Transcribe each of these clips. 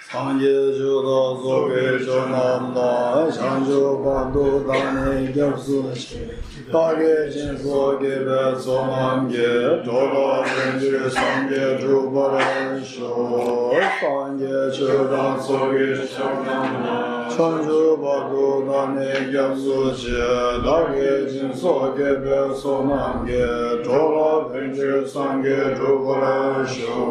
Sanje Judo Zoge Jonamna, Shanju Bandu Dane Gyapsu, Tage Jinso Gebe Sonamge, Toba Benji Sange Jubara Sho, Sanje Chudan Soge Jonamna, Shanju Bandu Dane Gyapsu, Tage Jinso Gebe Sonamge, Toba Benji Sange Jubara Sho.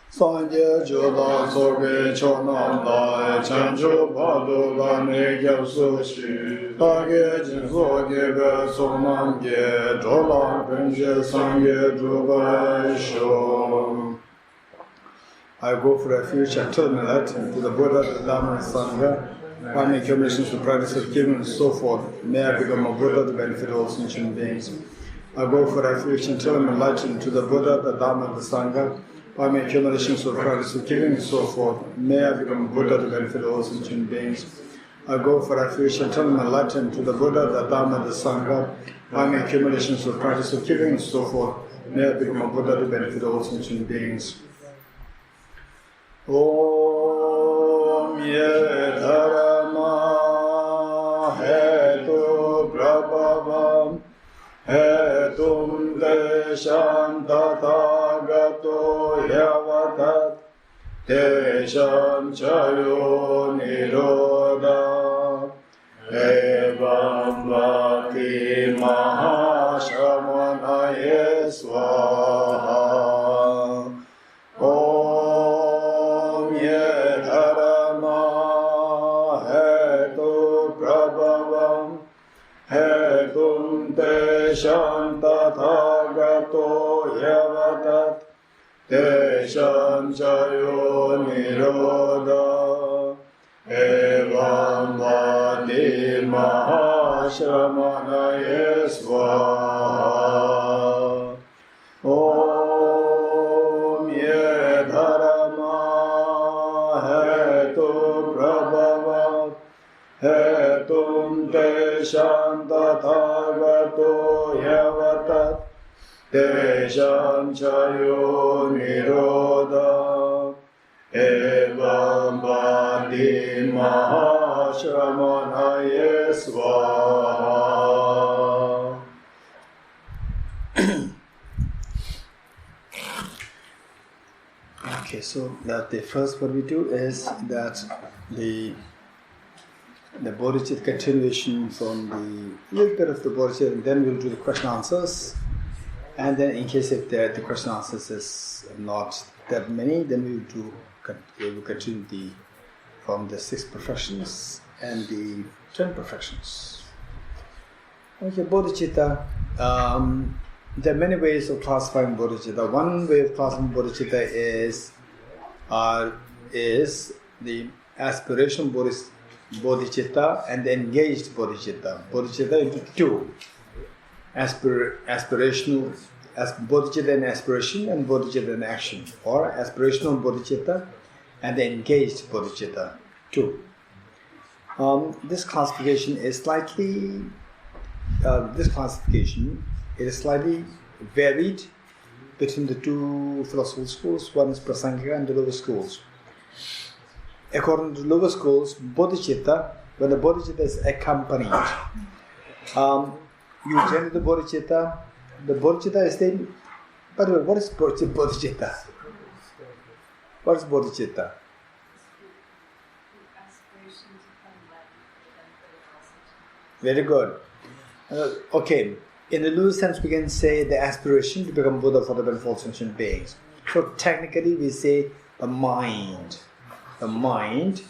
Sanje Juda Soge Chonamda, Chanchu Padu Gane Gyapsu Shi, Tage Jinso Gebe Sonamge, Jola Benje Sange Juba Sho. I go for refuge and tell me that to the Buddha, the Dhamma, and Sangha, I make accumulations to practice of giving and so forth. May I become a Buddha to benefit all sentient beings. I go for refuge and tell him enlightened to the Buddha, the Dhamma, and the Sangha. By my accumulations of practice of giving and so forth, may I become Buddha to benefit all sentient beings. I go for refuge and tell them enlightened to the Buddha, the Dhamma, the Sangha. By my accumulations of practice of giving and so forth, may I become a Buddha to benefit all sentient beings. Om Ye Dharma Hetu Prabhavam Hetum Desham Tathagato Yavatat Desham Chayo Nirodha Evam Bhakti Mahashamanaye Swaha Om Ye Dharma Hetu Prabhavam Hetum Desham Tathagato Yavatat Desham Chayo Nirodha Evam Vati Mahashamanaye Swaha Om Ye Dharma Hetu Prabhavam Hetum Desham Tathagato Yavatat Desham Chayo Nirodha Evam Bhakti Mahashamanaye Swaha. Okay, so that the first what we do is that the Bodhicitta continuation from the little bit of the Bodhicitta, and then we'll do the question answers. And then in case if the question answers is not that many, then we will continue from the 6 perfections and the 10 perfections. Okay, Bodhicitta. There are many ways of classifying Bodhicitta. One way of classifying Bodhicitta is the aspirational Bodhicitta and the engaged Bodhicitta. Bodhicitta into 2. Aspirational Bodhicitta in aspiration and Bodhicitta in action, or aspirational Bodhicitta and the engaged Bodhicitta 2. This classification is slightly varied between the 2 philosophical schools. One is Prasangika and the lower schools. According to the lower schools, Bodhicitta, when the Bodhicitta is accompanied, you generate the Bodhicitta. The Bodhicitta is then. By the way, what is Bodhicitta? What is Bodhicitta? Very good. Okay. In the loose sense, we can say the aspiration to become Buddha for the benefit of all sentient beings. So technically, we say the mind. The mind,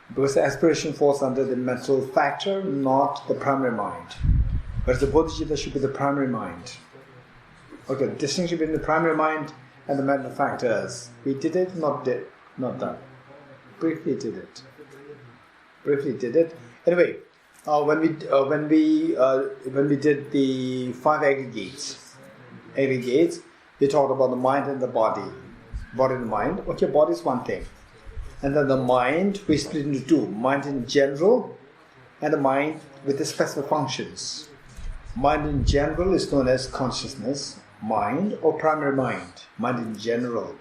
because the aspiration falls under the mental factor, not the primary mind. Whereas the Bodhicitta should be the primary mind. Okay, the distinction between the primary mind and the mental factors. We did it, not done. Briefly did it. Anyway, when we did the 5 aggregates, we talked about the mind and the body and the mind. Okay, body is one thing. And then the mind, we split into 2. Mind in general and the mind with the specific functions. Mind in general is known as consciousness, mind or primary mind. Mind in general.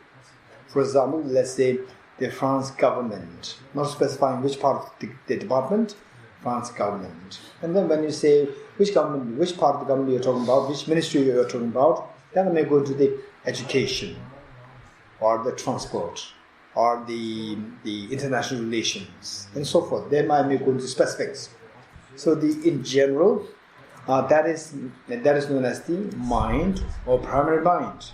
For example, let's say the France government, not specifying which part of the department, France government. And then when you say which government, which part of the government you're talking about, which ministry you're talking about, then we may go into the education, or the transport, or the international relations, and so forth. Then I may go into specifics. So in general, that is known as the mind or primary mind.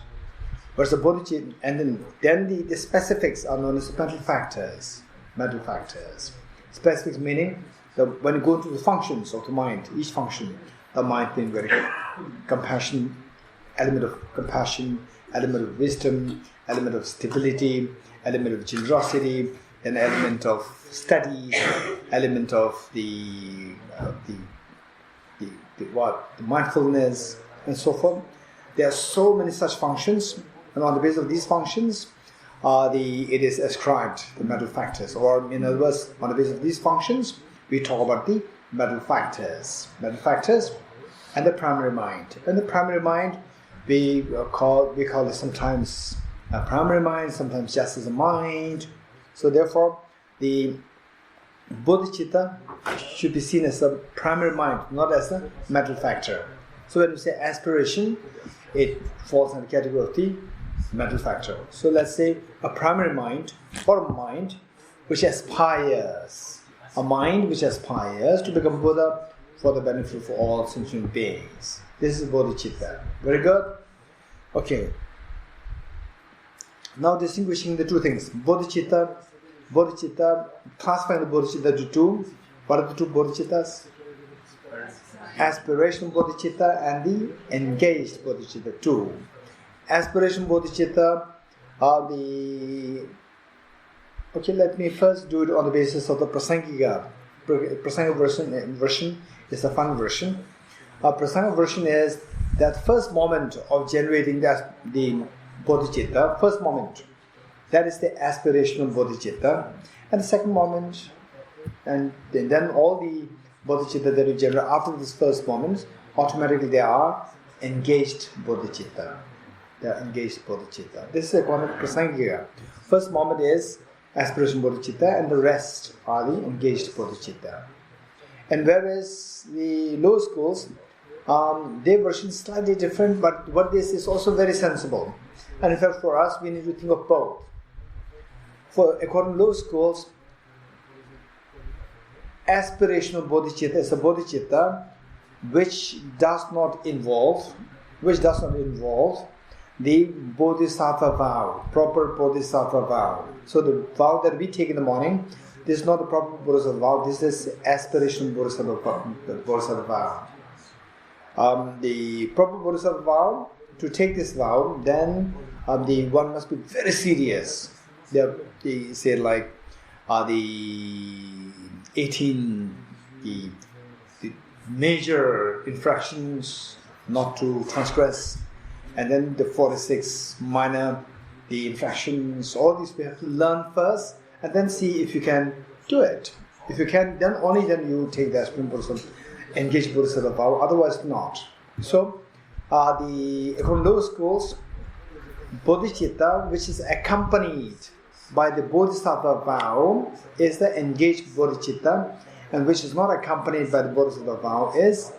Whereas the bodhicitta, and then the specifics are known as mental factors. Mental factors. Specifics meaning that when you go into the functions of the mind, each function, the mind being very compassion, element of compassion, element of wisdom, element of stability, element of generosity, an element of study, element of the mindfulness, and so forth. There are so many such functions, and on the basis of these functions, it is ascribed the mental factors. Or in other words, on the basis of these functions, we talk about the mental factors. Mental factors and the primary mind. And the primary mind, we call it sometimes a primary mind, sometimes just as a mind. So therefore, the bodhicitta should be seen as a primary mind, not as a mental factor. So when we say aspiration, it falls in the category of the mental factor. So let's say a primary mind, or a mind which aspires, a mind which aspires to become Buddha for the benefit of all sentient beings. This is bodhicitta. Very good? Okay. Now distinguishing the two things. Bodhicitta, classifying the bodhicitta to two. What are the two bodhicittas? Aspiration bodhicitta and the engaged bodhicitta, two. Aspiration bodhicitta are the... Okay, let me first do it on the basis of the Prasangika. Prasanga version is the fun version. Prasanga version is that first moment of generating the bodhicitta, first moment, that is the aspirational bodhicitta. And the second moment, and then all the bodhicitta that you generate after this first moment, automatically they are engaged bodhicitta. They are engaged bodhicitta. This is a kind of Prasangika. First moment is aspiration bodhicitta, and the rest are the engaged bodhicitta. And whereas the lower schools, their version is slightly different, but what this is also very sensible. And in fact, for us, we need to think of both. For according to lower schools, aspirational bodhicitta is a bodhicitta which does not involve the bodhisattva vow, proper bodhisattva vow. So the vow that we take in the morning, this is not the proper bodhisattva vow, this is aspirational bodhisattva vow. The proper bodhisattva vow, to take this vow, then the one must be very serious. They say like the 18 the major infractions not to transgress, and then the 46 minor the infractions. All these we have to learn first, and then see if you can do it. If you can, then only then you take the aspiring bodhisattva, engage bodhisattva vow. Otherwise, not. So, the lower schools, bodhicitta, which is accompanied by the bodhisattva vow, is the engaged bodhicitta, and which is not accompanied by the bodhisattva vow is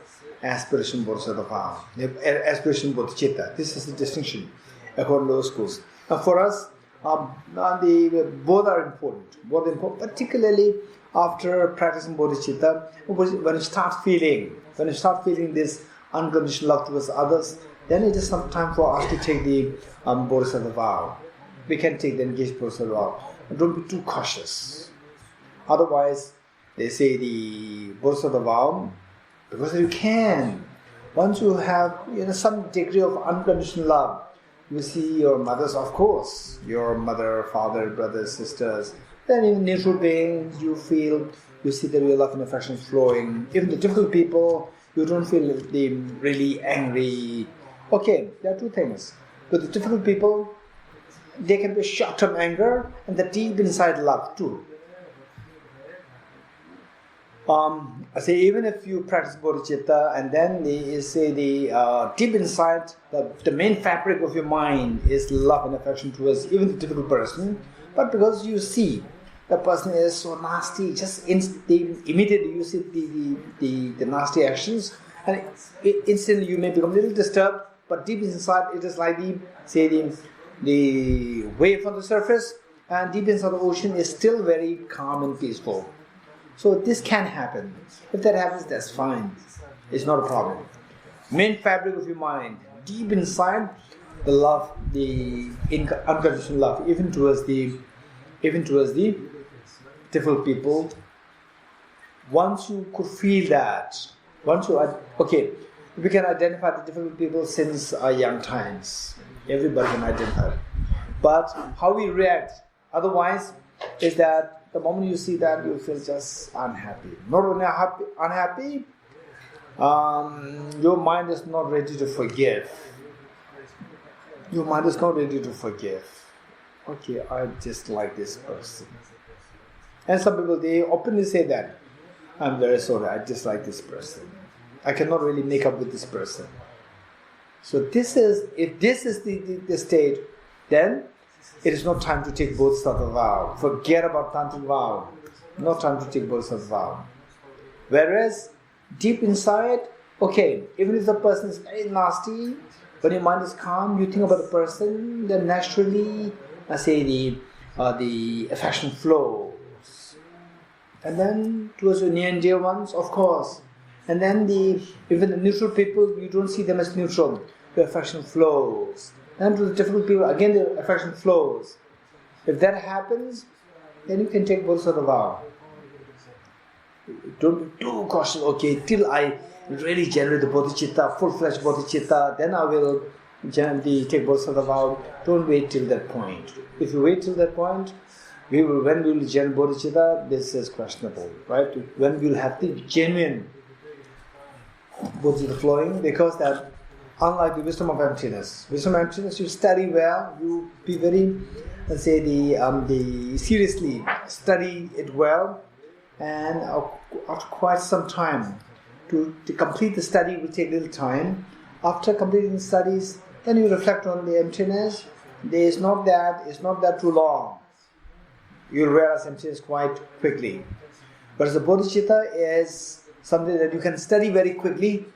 aspiration bodhisattva vow, aspiration bodhicitta. This is the distinction according to lower schools. And for us, both are important, particularly after practicing bodhicitta. When you start feeling this unconditional love towards others, then it is some time for us to take the bodhisattva vow. We can take the engaged bodhisattva vow. Don't be too cautious. Otherwise, they say the bodhisattva vow, because you can. Once you have some degree of unconditional love, you see your mothers, of course, your mother, father, brothers, sisters, then even neutral beings, you see the real love and affection flowing. Even the difficult people, you don't feel them really angry. Okay, there are two things. With the difficult people, there can be short-term anger and the deep inside love too. I say even if you practice bodhicitta and then they say the deep inside, the main fabric of your mind is love and affection towards even the difficult person, But because you see the person is so nasty, just immediately you see the nasty actions, and instantly you may become a little disturbed, but deep inside it is like the wave on the surface, and deep inside the ocean is still very calm and peaceful. So this can happen. If that happens, that's fine. It's not a problem. Main fabric of your mind, deep inside, the love, the unconditional love, even towards the difficult people. Once you could feel that, we can identify the difficult people since our young times. Everybody can identify. But how we react, otherwise, is that the moment you see that, you feel just unhappy. Not only unhappy, your mind is not ready to forgive. Your mind is not ready to forgive. Okay, I dislike this person. And some people, they openly say that, I'm very sorry, I dislike this person. I cannot really make up with this person. So if this is the state, then it is not time to take Bodhisattva vow. Forget about Tantric vow. Not time to take Bodhisattva vow. Whereas, deep inside, even if the person is very nasty, when your mind is calm, you think about the person, then naturally, the affection flows. And then towards the near and dear ones, of course. And then even the neutral people, you don't see them as neutral. The affection flows. And to the difficult people, again the affection flows. If that happens, then you can take Bodhisattva vow. Don't be too cautious. Till I really generate the bodhicitta, full-fledged bodhicitta, then I will take Bodhisattva vow. Don't wait till that point. If you wait till that point, when we will generate bodhicitta, this is questionable, right? When we will have the genuine bodhicitta flowing, because that, unlike the wisdom of emptiness, you study well, you be very, seriously study it well, and after quite some time, to complete the study will take a little time. After completing the studies, then you reflect on the emptiness. It's not that too long. You'll realize emptiness quite quickly. But the bodhicitta is something that you can study very quickly.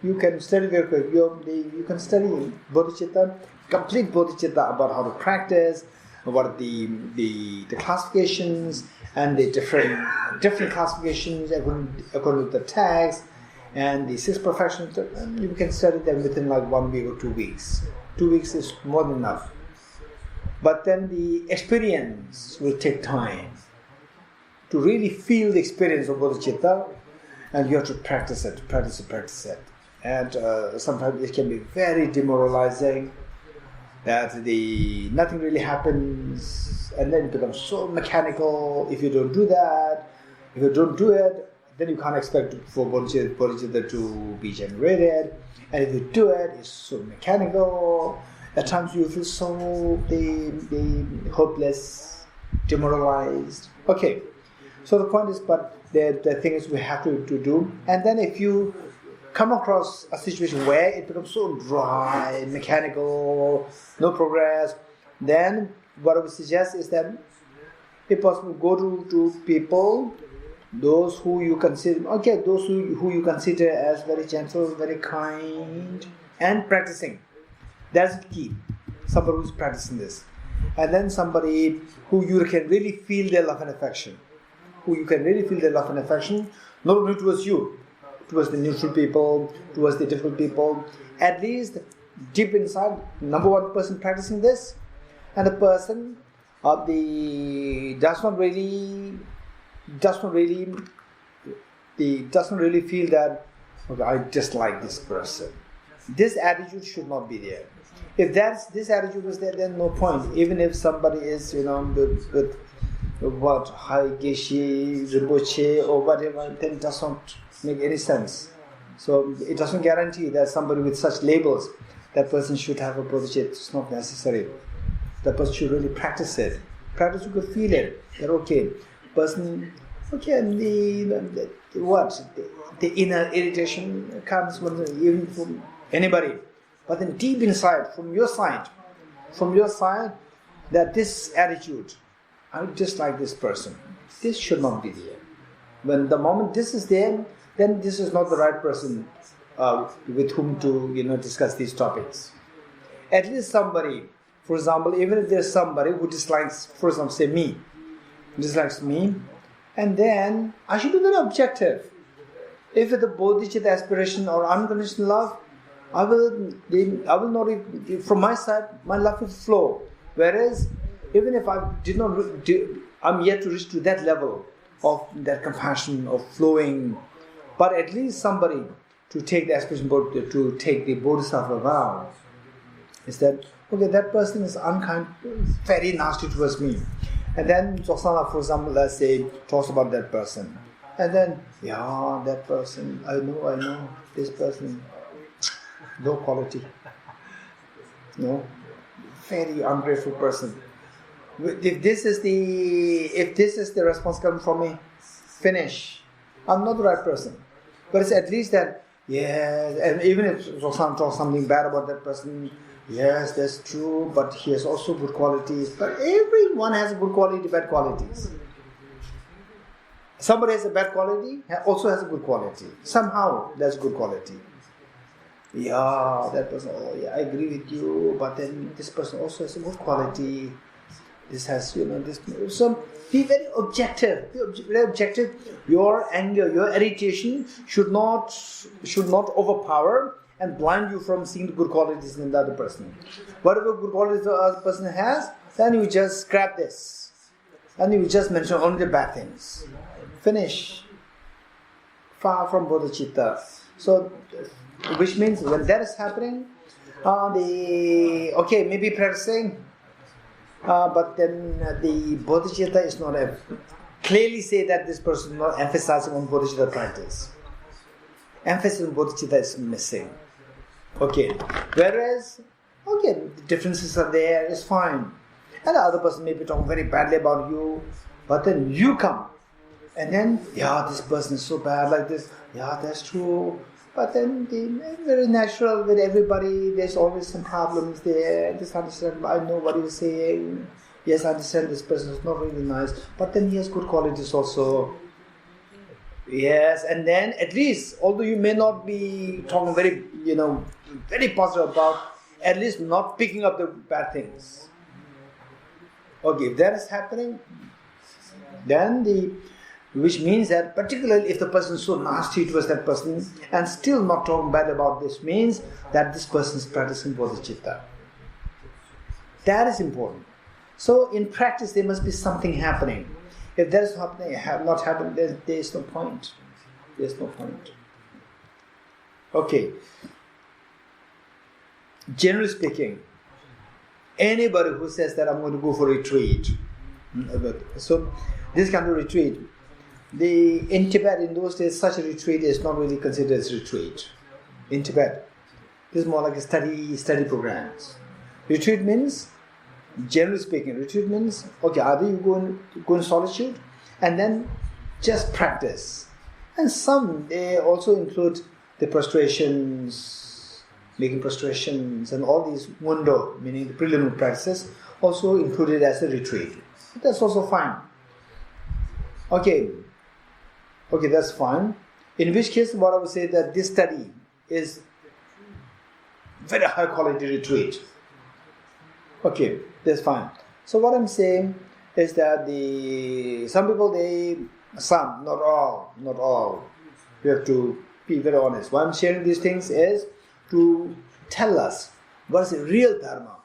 You can study very quickly. You can study bodhicitta, complete bodhicitta about how to practice, what the classifications and the different classifications according to the text and the 6 perfections. You can study them within like 1 week or 2 weeks. 2 weeks is more than enough. But then the experience will take time. To really feel the experience of bodhicitta, and you have to practice it. And sometimes it can be very demoralizing, that nothing really happens, and then it becomes so mechanical. If you don't do that, if you don't do it, then you can't expect for bodhicitta to be generated. And if you do it, it's so mechanical. At times you feel so hopeless, demoralized. So the point is, but the thing is we have to do. And then if you come across a situation where it becomes so dry, mechanical, no progress, then what I would suggest is that if possible, go to people, those who you consider, who you consider as very gentle, very kind, and practicing. That's the key. Somebody who's practicing this. And then somebody who you can really feel their love and affection. Not only towards you, towards the neutral people, towards the difficult people. At least deep inside, number one person practicing this, and the person does not really feel that I dislike this person. This attitude should not be there. If this attitude is there, then no point. Even if somebody is, with high Geshe, Rinpoche or whatever, then it does not make any sense. So it doesn't guarantee that somebody with such labels, that person should have a bodhicitta. It's not necessary. That person should really practice it. Practice, you could feel it. That person, the inner irritation comes even from anybody. But then deep inside, from your side, that this attitude, I dislike this person, this should not be there. When the moment this is there, then this is not the right person with whom to discuss these topics. At least somebody, for example, even if there's somebody who dislikes, for example, say me, dislikes me, and then I should be very objective. If it's the bodhicitta aspiration or unconditional love, I will not, from my side, my love will flow. Whereas, even if I did not, I'm yet to reach to that level of that compassion, of flowing, but at least somebody to take the aspiration, to take the bodhisattva vow, is that, okay, that person is unkind, very nasty towards me. And then Josana, for example, let's say, talks about that person. And then, that person, I know, this person, low quality. No, very ungrateful person. If this is the response coming from me, finish. I'm not the right person. But it's at least that, yes, and even if Josana talks something bad about that person, yes, that's true, but he has also good qualities. But everyone has good quality, bad qualities. Somebody has a bad quality, also has a good quality. Somehow, that's good quality. That person, I agree with you, but then this person also has a good quality. This has, this. So, be very objective. Very objective. Your anger, your irritation should not overpower and blind you from seeing the good qualities in the other person. Whatever good qualities the other person has, then you just scrap this. And you just mention only the bad things. Finish. Far from bodhicitta. So, which means when that is happening, maybe practicing, but then the bodhicitta is not clearly say that this person is not emphasizing on bodhicitta practice. Emphasis on bodhicitta is missing. Okay. Whereas, the differences are there, it's fine. And the other person may be talking very badly about you, but then you come. And then, this person is so bad like this. That's true. But then, very natural with everybody, there's always some problems there. Just understand, I know what you're saying. Yes, I understand this person is not really nice. But then he has good qualities also. Yes, and then at least, although you may not be talking very, very positive about, at least not picking up the bad things. Okay, if that is happening, then which means that particularly if the person is so nasty towards that person and still not talking bad about this, means that this person is practicing bodhicitta. That is important. So in practice there must be something happening. If that is not happening, there is no point. There is no point. Okay. Generally speaking, anybody who says that I'm going to go for a retreat, so this kind of retreat, in Tibet in those days, such a retreat is not really considered as a retreat. In Tibet, this is more like a study programs. Retreat means, generally speaking, either you go in solitude and then just practice. And some, they also include the prostrations, making prostrations, and all these mundo, meaning the preliminary practices, also included as a retreat. That's also fine. Okay, that's fine. In which case, what I would say that this study is very high quality retreat. Okay, that's fine. So what I'm saying is that some people, not all. We have to be very honest. Why I'm sharing these things is to tell us what is the real dharma.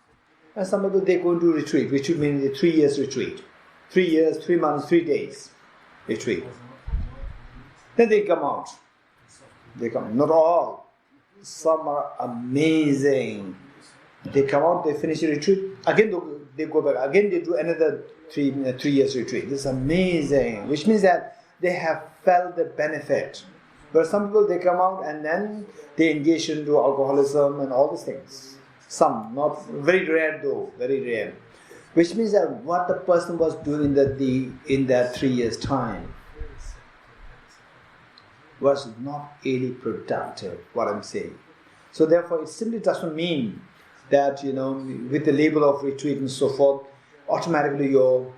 And some people, they go into retreat, which would mean a 3 years retreat. 3 years, 3 months, 3 days retreat. Then they come out. Not all. Some are amazing. They come out, they finish the retreat. Again, they go back. Again, they do another 3 years retreat. This is amazing. Which means that they have felt the benefit. But some people, they come out and then they engage into alcoholism and all these things. Some, not very rare though, very rare. Which means that what the person was doing in that 3 years' time was not really productive, what I'm saying. So therefore, it simply doesn't mean that, with the label of retreat and so forth, automatically your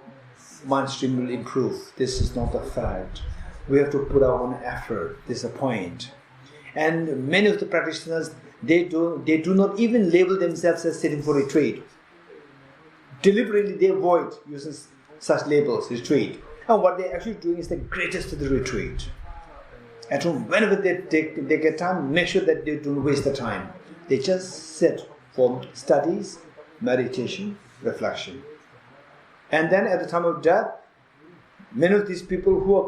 mind stream will improve. This is not a fact. We have to put our own effort. This is a point. And many of the practitioners, they do not even label themselves as sitting for retreat. Deliberately they avoid using such labels, retreat. And what they're actually doing is the greatest of the retreat. And whenever they get time, make sure that they don't waste the time. They just sit for studies, meditation, reflection. And then at the time of death, many of these people who are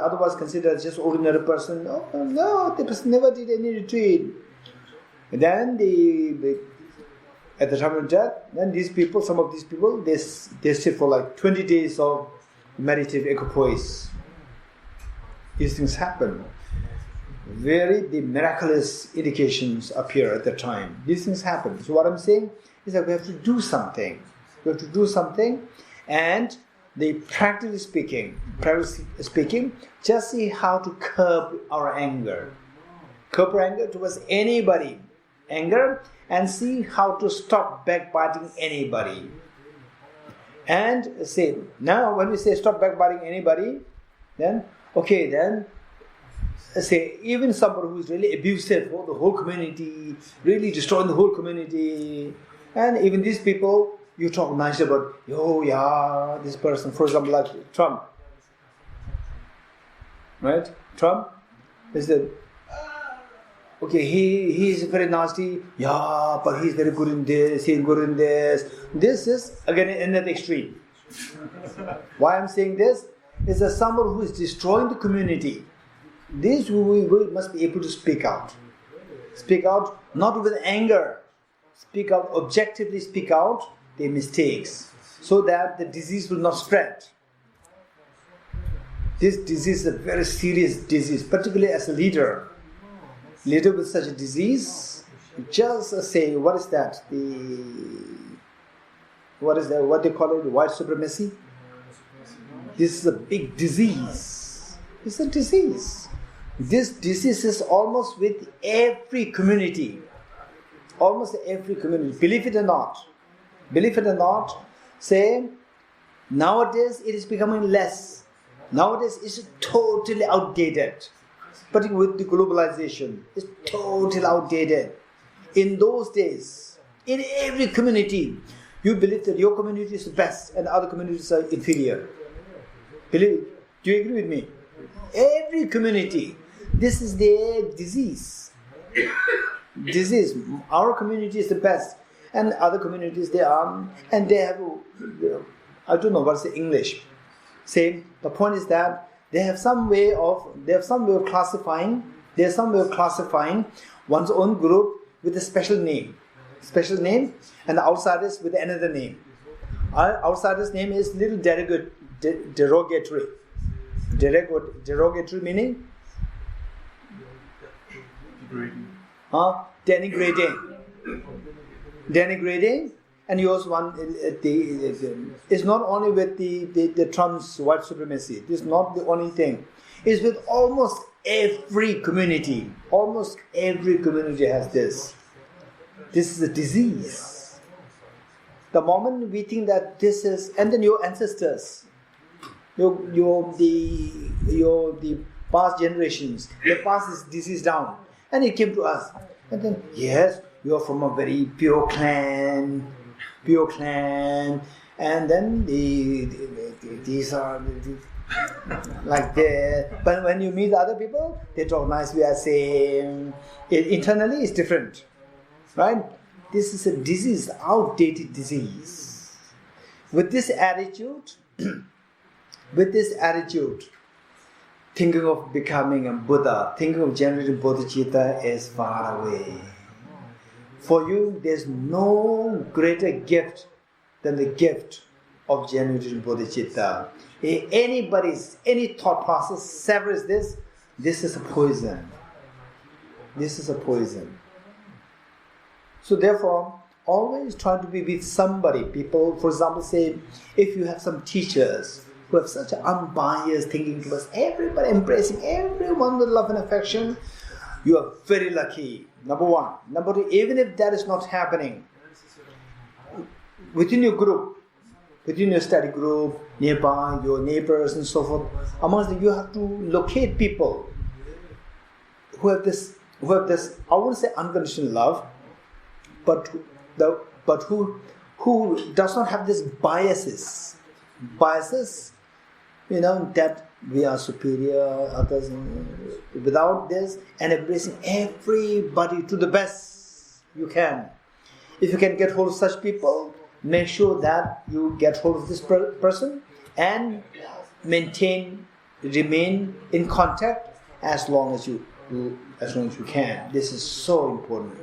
otherwise considered just ordinary person, oh no, the person never did any retreat. And then at the time of death, then some of these people, they sit for like 20 days of meditative equipoise. These things happen. The miraculous indications appear at the time. These things happen. So what I'm saying is that we have to do something. We have to do something, and practically speaking, just see how to curb our anger. Curb our anger towards anybody. Anger, and see how to stop backbiting anybody. And say, now when we say stop backbiting anybody, then say even somebody who is really abusive for the whole community, really destroying the whole community, and even these people, you talk nicely about, oh yeah, this person, for example, like Trump. Right? Trump is okay, he's very nasty, yeah, but he's very good in this, he's good in this. This is, again, another extreme. Why I'm saying this is that someone who is destroying the community, this we must be able to speak out. Speak out, not with anger. Speak out, objectively speak out their mistakes, so that the disease will not spread. This disease is a very serious disease, particularly as a leader. Leader with such a disease, just say, what is that? What they call it? White supremacy? This is a big disease. It's a disease. This disease is almost with every community. Almost every community. Believe it or not. Say, nowadays it is becoming less. Nowadays it's totally outdated. Particularly with the globalization, it's totally outdated. In those days, in every community, you believe that your community is the best and other communities are inferior. Do you agree with me? Every community, this is their disease. Our community is the best, and other communities they are, and they have, I don't know what's the English. Say, the point is that they have some way of classifying one's own group with a special name, and the outsiders with another name. Our outsiders' name is little derogatory. Derogatory meaning denigrating. And you also want it's not only with the Trump's white supremacy. This is not the only thing. It's with almost every community. Almost every community has this. This is a disease. The moment we think that this is, and then your ancestors, the past generations, they passed this disease down, and it came to us. And then yes, you are from a very pure clan, and then these are like that. But when you meet other people, they talk nice. We are same. Internally, it's different, right? This is a disease, outdated disease. With this attitude, thinking of becoming a Buddha, thinking of generating Bodhicitta is far away. For you, there's no greater gift than the gift of generating bodhicitta. Any thought process severs this is a poison. This is a poison. So therefore, always try to be with somebody. People, for example, say, if you have some teachers who have such an unbiased thinking towards everybody, embracing everyone with love and affection, you are very lucky. Number one. Number two, even if that is not happening, within your group, within your study group, nearby, your neighbors and so forth. Amongst them, you have to locate people who have this, I wouldn't say unconditional love, but who does not have these biases, that we are superior, others, without this, and embracing everybody to the best you can. If you can get hold of such people, make sure that you get hold of this person and remain in contact as long as you can. This is so important.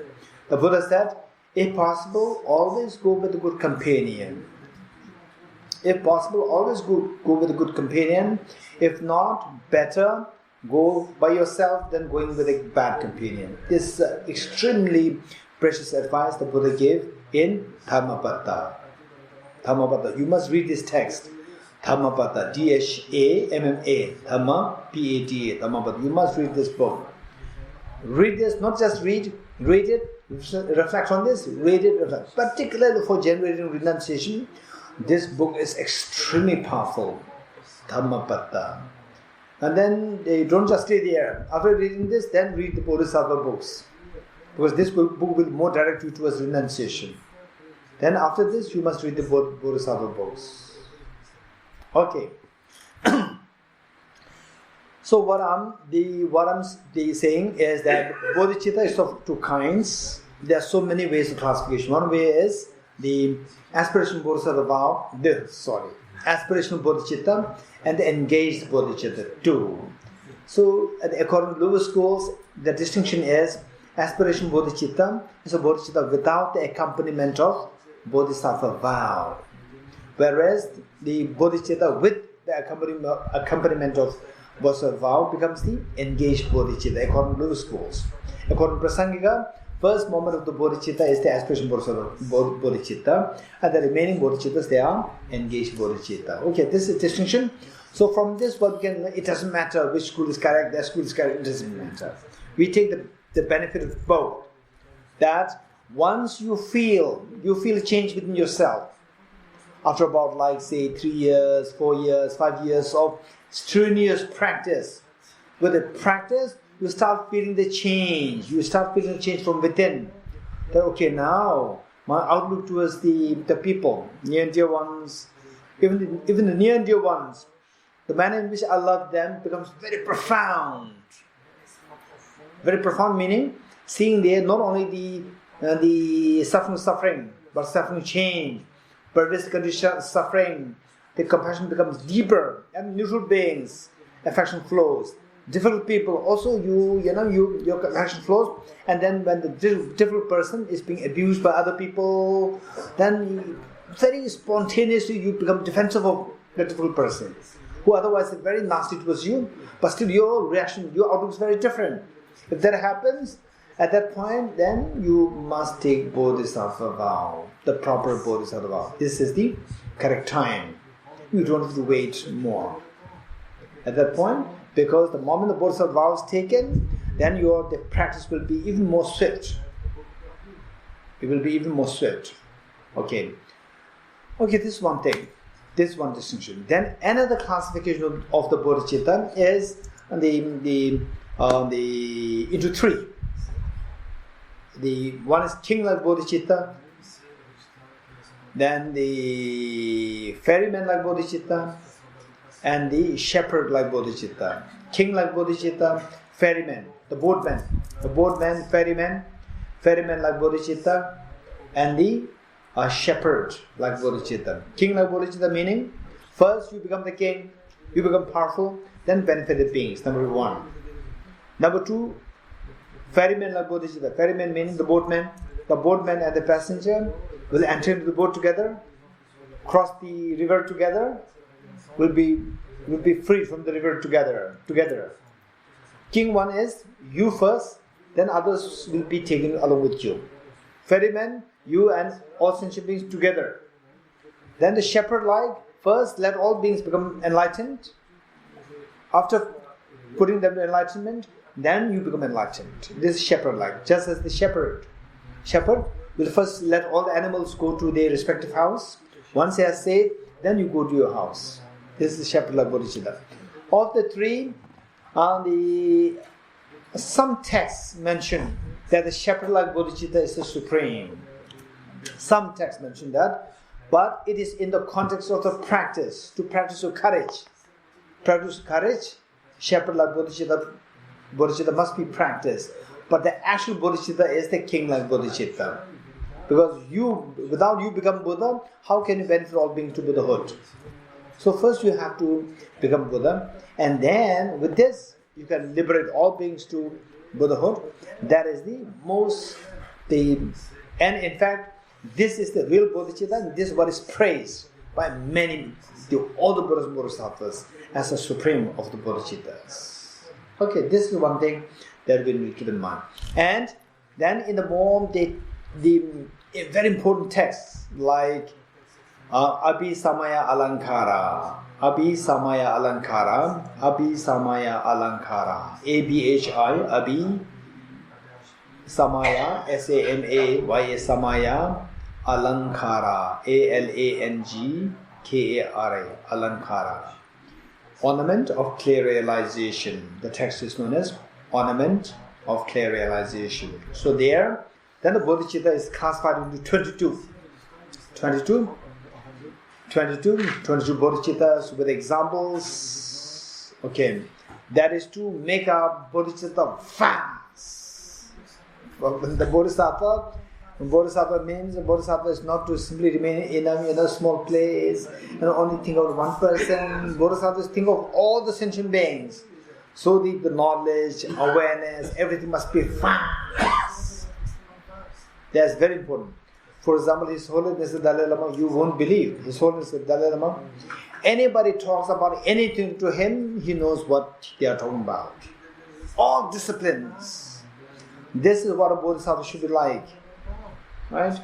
The Buddha said, if possible, always go with a good companion. If possible, always go with a good companion. If not, better go by yourself than going with a bad companion. This is extremely precious advice the Buddha gave in Dhammapada. You must read this text. Dhammapada, D-H-A-M-M-A, Dhamma, P-A-D-A, Dhammapada. You must read this book. Read this, not just read it, reflect on this, read it, reflect. Particularly for generating renunciation, this book is extremely powerful. Dhammapada. And then don't just stay there. After reading this, then read the Bodhisattva books. Because this book will more direct you towards renunciation. Then after this, you must read the Bodhisattva books. Okay. So what I'm saying is that bodhicitta is of two kinds. There are so many ways of classification. One way is the aspirational bodhisattva vow, aspirational bodhicitta and the engaged bodhicitta too. So according to Lewis schools, the distinction is aspirational bodhicitta is a bodhicitta without the accompaniment of bodhisattva vow, whereas the bodhicitta with the accompaniment of bodhisattva vow becomes the engaged bodhicitta according to Lewis schools. According to Prasangika, first moment of the bodhicitta is the aspiration bodhicitta, and the remaining bodhicittas, they are engaged bodhicitta. Okay, this is distinction. So from this, it doesn't matter which school is correct, that school is correct, it doesn't matter. We take the benefit of both. That once you feel a change within yourself, after about 3 years, 4 years, 5 years of strenuous practice, with the practice, you start feeling the change. You start feeling the change from within. That okay, now my outlook towards the people, near and dear ones, even the near and dear ones, the manner in which I love them becomes very profound. Very profound meaning seeing there not only the suffering, but suffering change, perverse condition suffering. The compassion becomes deeper, and neutral beings, affection flows. Difficult people also your compassion flows, and then when the difficult person is being abused by other people, then very spontaneously you become defensive of the difficult person, who otherwise is very nasty towards you, but still your reaction, your outlook is very different. If that happens, at that point, then you must take Bodhisattva vow, the proper Bodhisattva vow. This is the correct time. You don't have to wait more. At that point, because the moment the Bodhisattva vow is taken, then the practice will be even more swift. It will be even more swift. Okay, this is one thing. This is one distinction. Then another classification of the bodhicitta is into three. The one is king-like bodhicitta, then the ferryman-like bodhicitta, and the shepherd-like bodhicitta. King-like bodhicitta, ferryman, the boatman, ferryman-like bodhicitta, and the shepherd-like bodhicitta. King-like bodhicitta meaning, first you become the king, you become powerful, then benefit the beings, number one. Number two, ferryman-like bodhicitta. Ferryman meaning the boatman and the passenger will enter into the boat together, cross the river together, will be free from the river together. King one is you first, then others will be taken along with you. Ferryman, you and all sentient beings together. Then the shepherd-like, first let all beings become enlightened. After putting them to enlightenment, then you become enlightened. This is shepherd-like, just as the shepherd will first let all the animals go to their respective house. Once he has said, then you go to your house. This is the shepherd-like bodhicitta. Of the three, some texts mention that the shepherd-like bodhicitta is the supreme. Some texts mention that, but it is in the context of the practice, to practice with courage. Practice with courage, shepherd-like bodhicitta must be practiced. But the actual bodhicitta is the king-like bodhicitta. Because without you become Buddha, how can you benefit all beings to Buddhahood? So first you have to become Buddha, and then with this you can liberate all beings to Buddhahood. That is and in fact, this is the real bodhicitta, and this is what is praised by all the Buddhas and Bodhisattvas as the supreme of the bodhicittas. Okay, this is one thing that we need to keep in mind. And then in the more the very important texts like Abhisamaya Alankara, Abhisamaya Alankara, Abhisamaya Alankara, ABHI, Abhi Samaya, SAMAYA Samaya, Alankara, ALANGKARA, Alankara. Ornament of clear realization. The text is known as ornament of clear realization. So then the bodhicitta is classified into 22 bodhicittas with examples. Okay, that is to make a bodhicitta fast. Well, the bodhisattva means the bodhisattva is not to simply remain in a small place and only think of one person. Bodhisattvas think of all the sentient beings. So the knowledge, awareness, everything must be fast. That's very important. For example, His Holiness the Dalai Lama, you won't believe. His Holiness the Dalai Lama, anybody talks about anything to him, he knows what they are talking about. All disciplines. This is what a bodhisattva should be like. Right?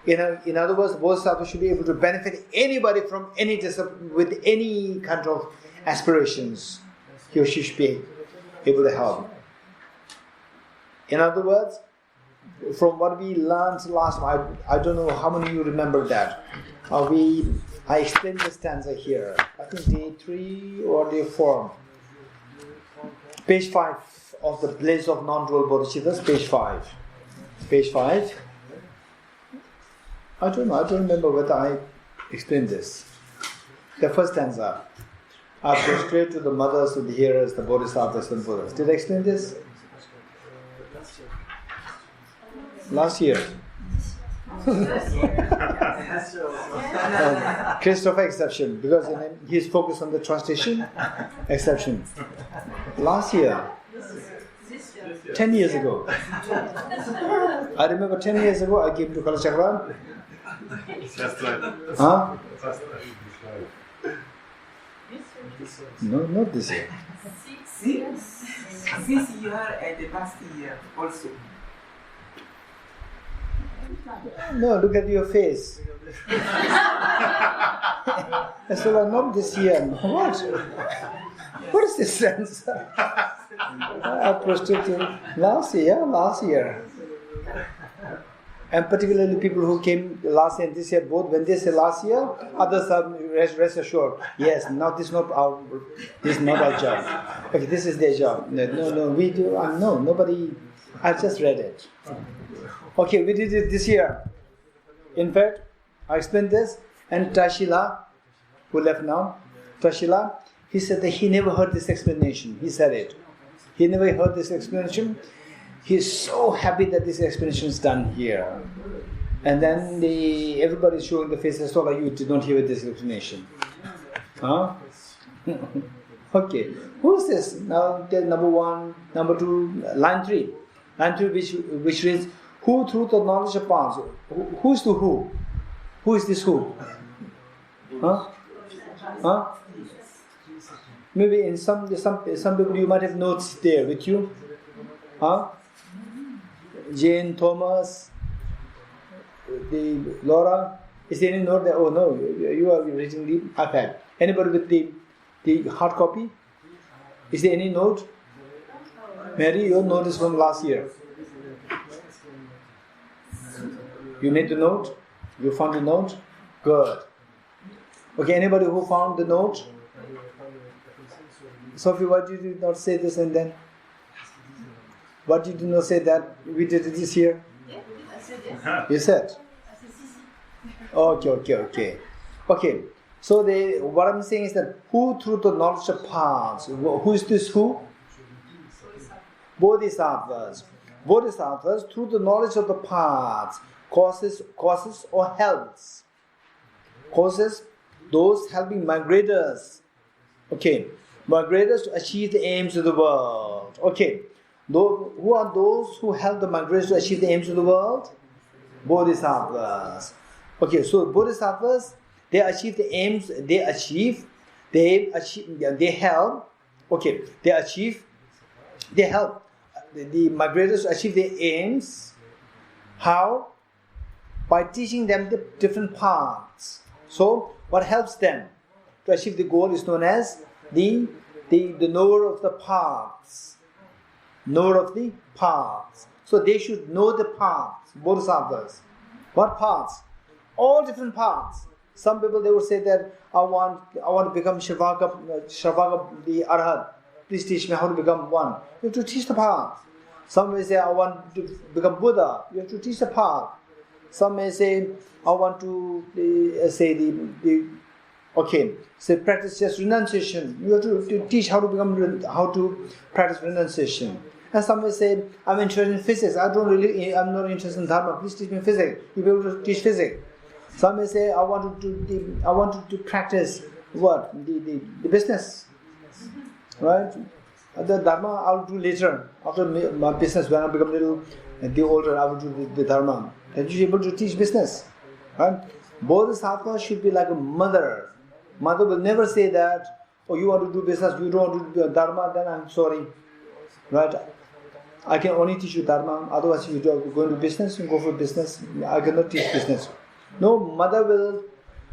In other words, a bodhisattva should be able to benefit anybody from any discipline with any kind of aspirations. He or she should be able to help. In other words, from what we learned last time, I don't know how many of you remember that. I explained the stanza here. I think day 3 or day 4. Page 5 of the Blaze of Non-Dual Bodhicittas, page 5. Page 5. I don't know, I don't remember whether I explained this. The first stanza. I prostrate to the mothers, to the hearers, the bodhisattvas and Buddhas. Did I explain this? Last year. Christopher exception, because he's focused on the translation. Exception. Last year. 10 years ago. I remember 10 years ago I came to Kalachakra. That's right. Huh? No, not this year. This year and the last year also. No, look at your face. So not this year. What? What is this sense? I prostrated last year. And particularly people who came last year and this year, both when they say last year, others are rest assured. Yes, this is not our job. Okay, this is their job. No, we do. No, nobody. I just read it. Okay, we did it this year. In fact, I explained this, and Tashila, who left now, Tashila, he said that he never heard this explanation. He said it. He never heard this explanation. He is so happy that this explanation is done here. And then everybody is showing the faces, so like you did not hear this explanation. Huh? Okay. Who is this? Now, number 1, number 2, line 3. Line 3 which reads, who through the knowledge of paths? Who is the who? Who is this who? Huh? Huh? Maybe in some people you might have notes there with you. Huh? Jane, Thomas, Laura. Is there any note there? Oh no, you are reading the iPad. Anybody with the hard copy? Is there any note? Mary, your note is from last year. You made the note? You found the note? Good. Okay, anybody who found the note? Sophie, why did you not say this and then? Why did you not say that we did this here? Yeah, I said yes. You said? I said si. Okay. So what I'm saying is that who through the knowledge of paths? Who is this who? Bodhisattvas. Bodhisattvas through the knowledge of the paths causes or helps. Causes those helping migrators. Okay. Migrators to achieve the aims of the world. Okay. Who are those who help the migrators to achieve the aims of the world? Bodhisattvas. Okay, so Bodhisattvas, they achieve the aims, they help the migrators to achieve their aims. How? By teaching them the different paths. So, what helps them to achieve the goal is known as the knower of the paths. Knower of the paths. So they should know the paths, Bodhisattvas. What paths? All different paths. Some people they would say that I want to become Shavaka, the Arhat. Please teach me how to become one. You have to teach the path. Some may say I want to become Buddha. You have to teach the path. Some may say I want to practice just renunciation. You have to teach how to practice renunciation. And some may say, I'm interested in physics. I'm not interested in dharma. Please teach me physics. You'll be able to teach physics. Some may say, I want to practice what? The business. Right? The dharma I'll do later. After my business, when I become a little older, I will do the dharma. Then you'll be able to teach business. Right? Bodhisattva should be like a mother. Mother will never say that, oh, you want to do business, you don't want to do dharma, then I'm sorry. Right? I can only teach you dharma, otherwise if you go into business, you go for business. I cannot teach business. No, mother will,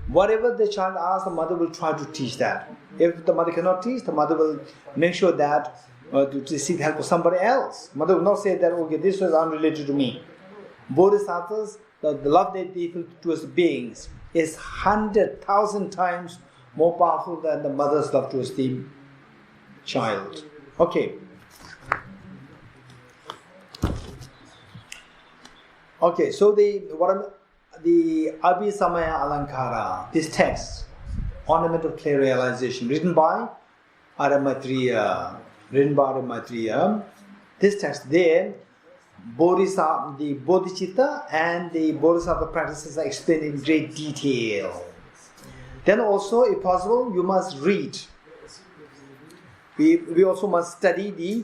whatever the child asks, the mother will try to teach that. If the mother cannot teach, the mother will make sure that to seek help of somebody else. Mother will not say that, okay, this is unrelated to me. Bodhisattvas, the love they feel towards beings is 100,000 times more powerful than the mother's love towards the child. Okay. Okay, so the Abhisamaya Alankara, this text, Ornament of Clear Realization, written by Maitreya. This text there, the Bodhicitta and the Bodhisattva practices are explained in great detail. Then also, if possible, you must read. We also must study the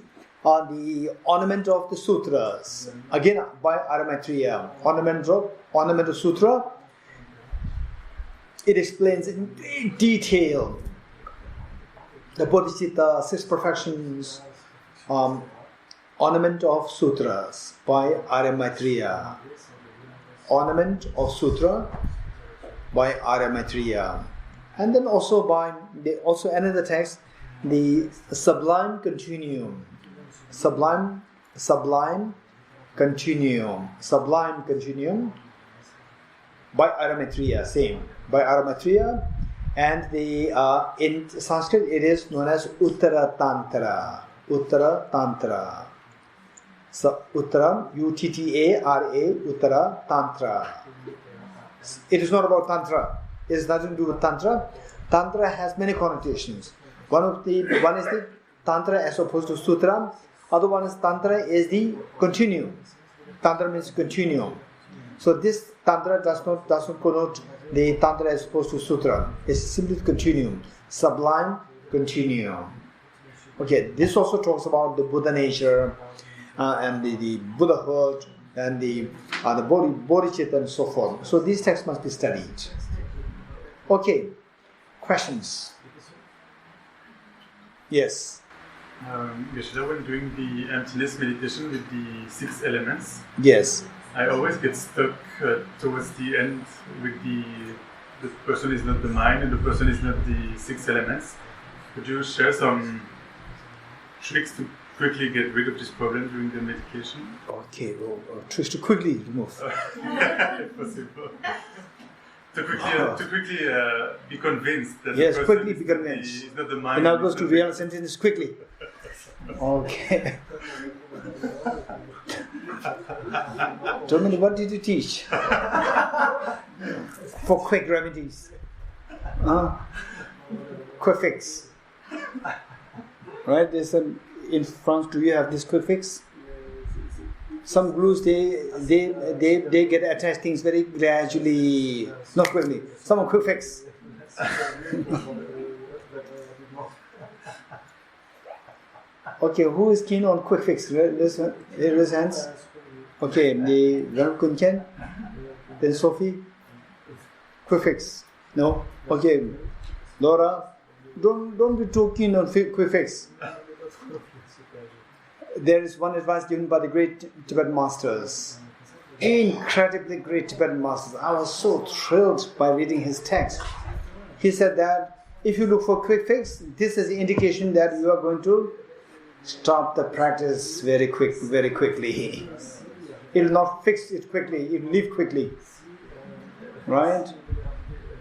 ornament of the sutras. Again, by Maitreya. Ornament of sutra. It explains in great detail the Bodhicitta, 6 perfections, Ornament of Sutras by Maitreya. Ornament of Sutra by Maitreya. And then also also another text, the Sublime Continuum. Sublime Continuum by Maitreya, same. By Maitreya, and in Sanskrit it is known as Uttara Tantra. Uttara Tantra. So, Uttara, Uttara, Uttara Tantra. It is not about Tantra. It has nothing to do with Tantra. Tantra has many connotations. One is the Tantra as opposed to Sutra. Other one is Tantra is the continuum. Tantra means continuum. So this Tantra does not connote the Tantra as opposed to Sutra. It's simply continuum. Sublime continuum. Okay, this also talks about the Buddha nature and the Buddhahood and the Bodhicitta and so forth. So these texts must be studied. Okay, questions? Yes. Geshe, when doing the emptiness meditation with the 6 elements, yes, I always get stuck towards the end with the person is not the mind and the person is not the 6 elements. Could you share some tricks to quickly get rid of this problem during the meditation? Okay, tricks to quickly remove. If possible. to quickly be convinced that Yes, the quickly person be convinced. is not the mind. And now goes it's to not real sentence quickly. Okay. Germany, what did you teach? For quick remedies. Quick fix. Right? There's in France, do you have this quick fix? Some glues, they get attached things very gradually, not quickly. Some are quick fix. Okay, who is keen on quick fix? Raise hands. Okay, the Ram Kunchen, then Sophie. Quick fix. No? Okay, Laura, don't be too keen on quick fix. There is one advice given by the great Tibetan masters. Incredibly great Tibetan masters. I was so thrilled by reading his text. He said that if you look for quick fix, this is the indication that you are going to stop the practice very quickly. It will not fix it quickly, it will leave quickly. Right?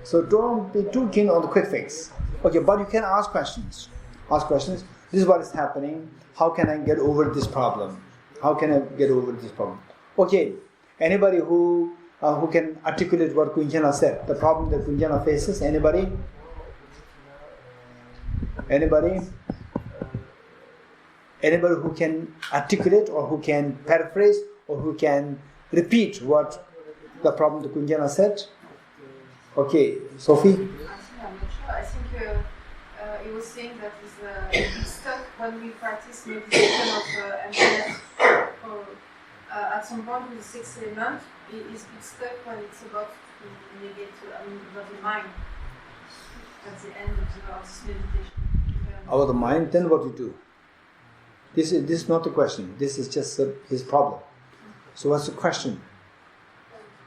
So don't be too keen on the quick fix. Okay, but you can ask questions. Ask questions. This is what is happening. How can I get over this problem? How can I get over this problem? Okay, anybody who can articulate what Kunjana said, the problem that Kunjana faces, anybody? Anybody who can articulate or who can paraphrase or who can repeat what the problem that Kunjana said? Okay, Sophie? Actually, I'm not sure. I think he was saying that it's stuck when we practice meditation of emptiness. At some point with the sixth element, it's stuck when it's about to negate, about the mind. At the end of this meditation. About the mind, then what you do? This is not the question. This is just his problem. So what's the question?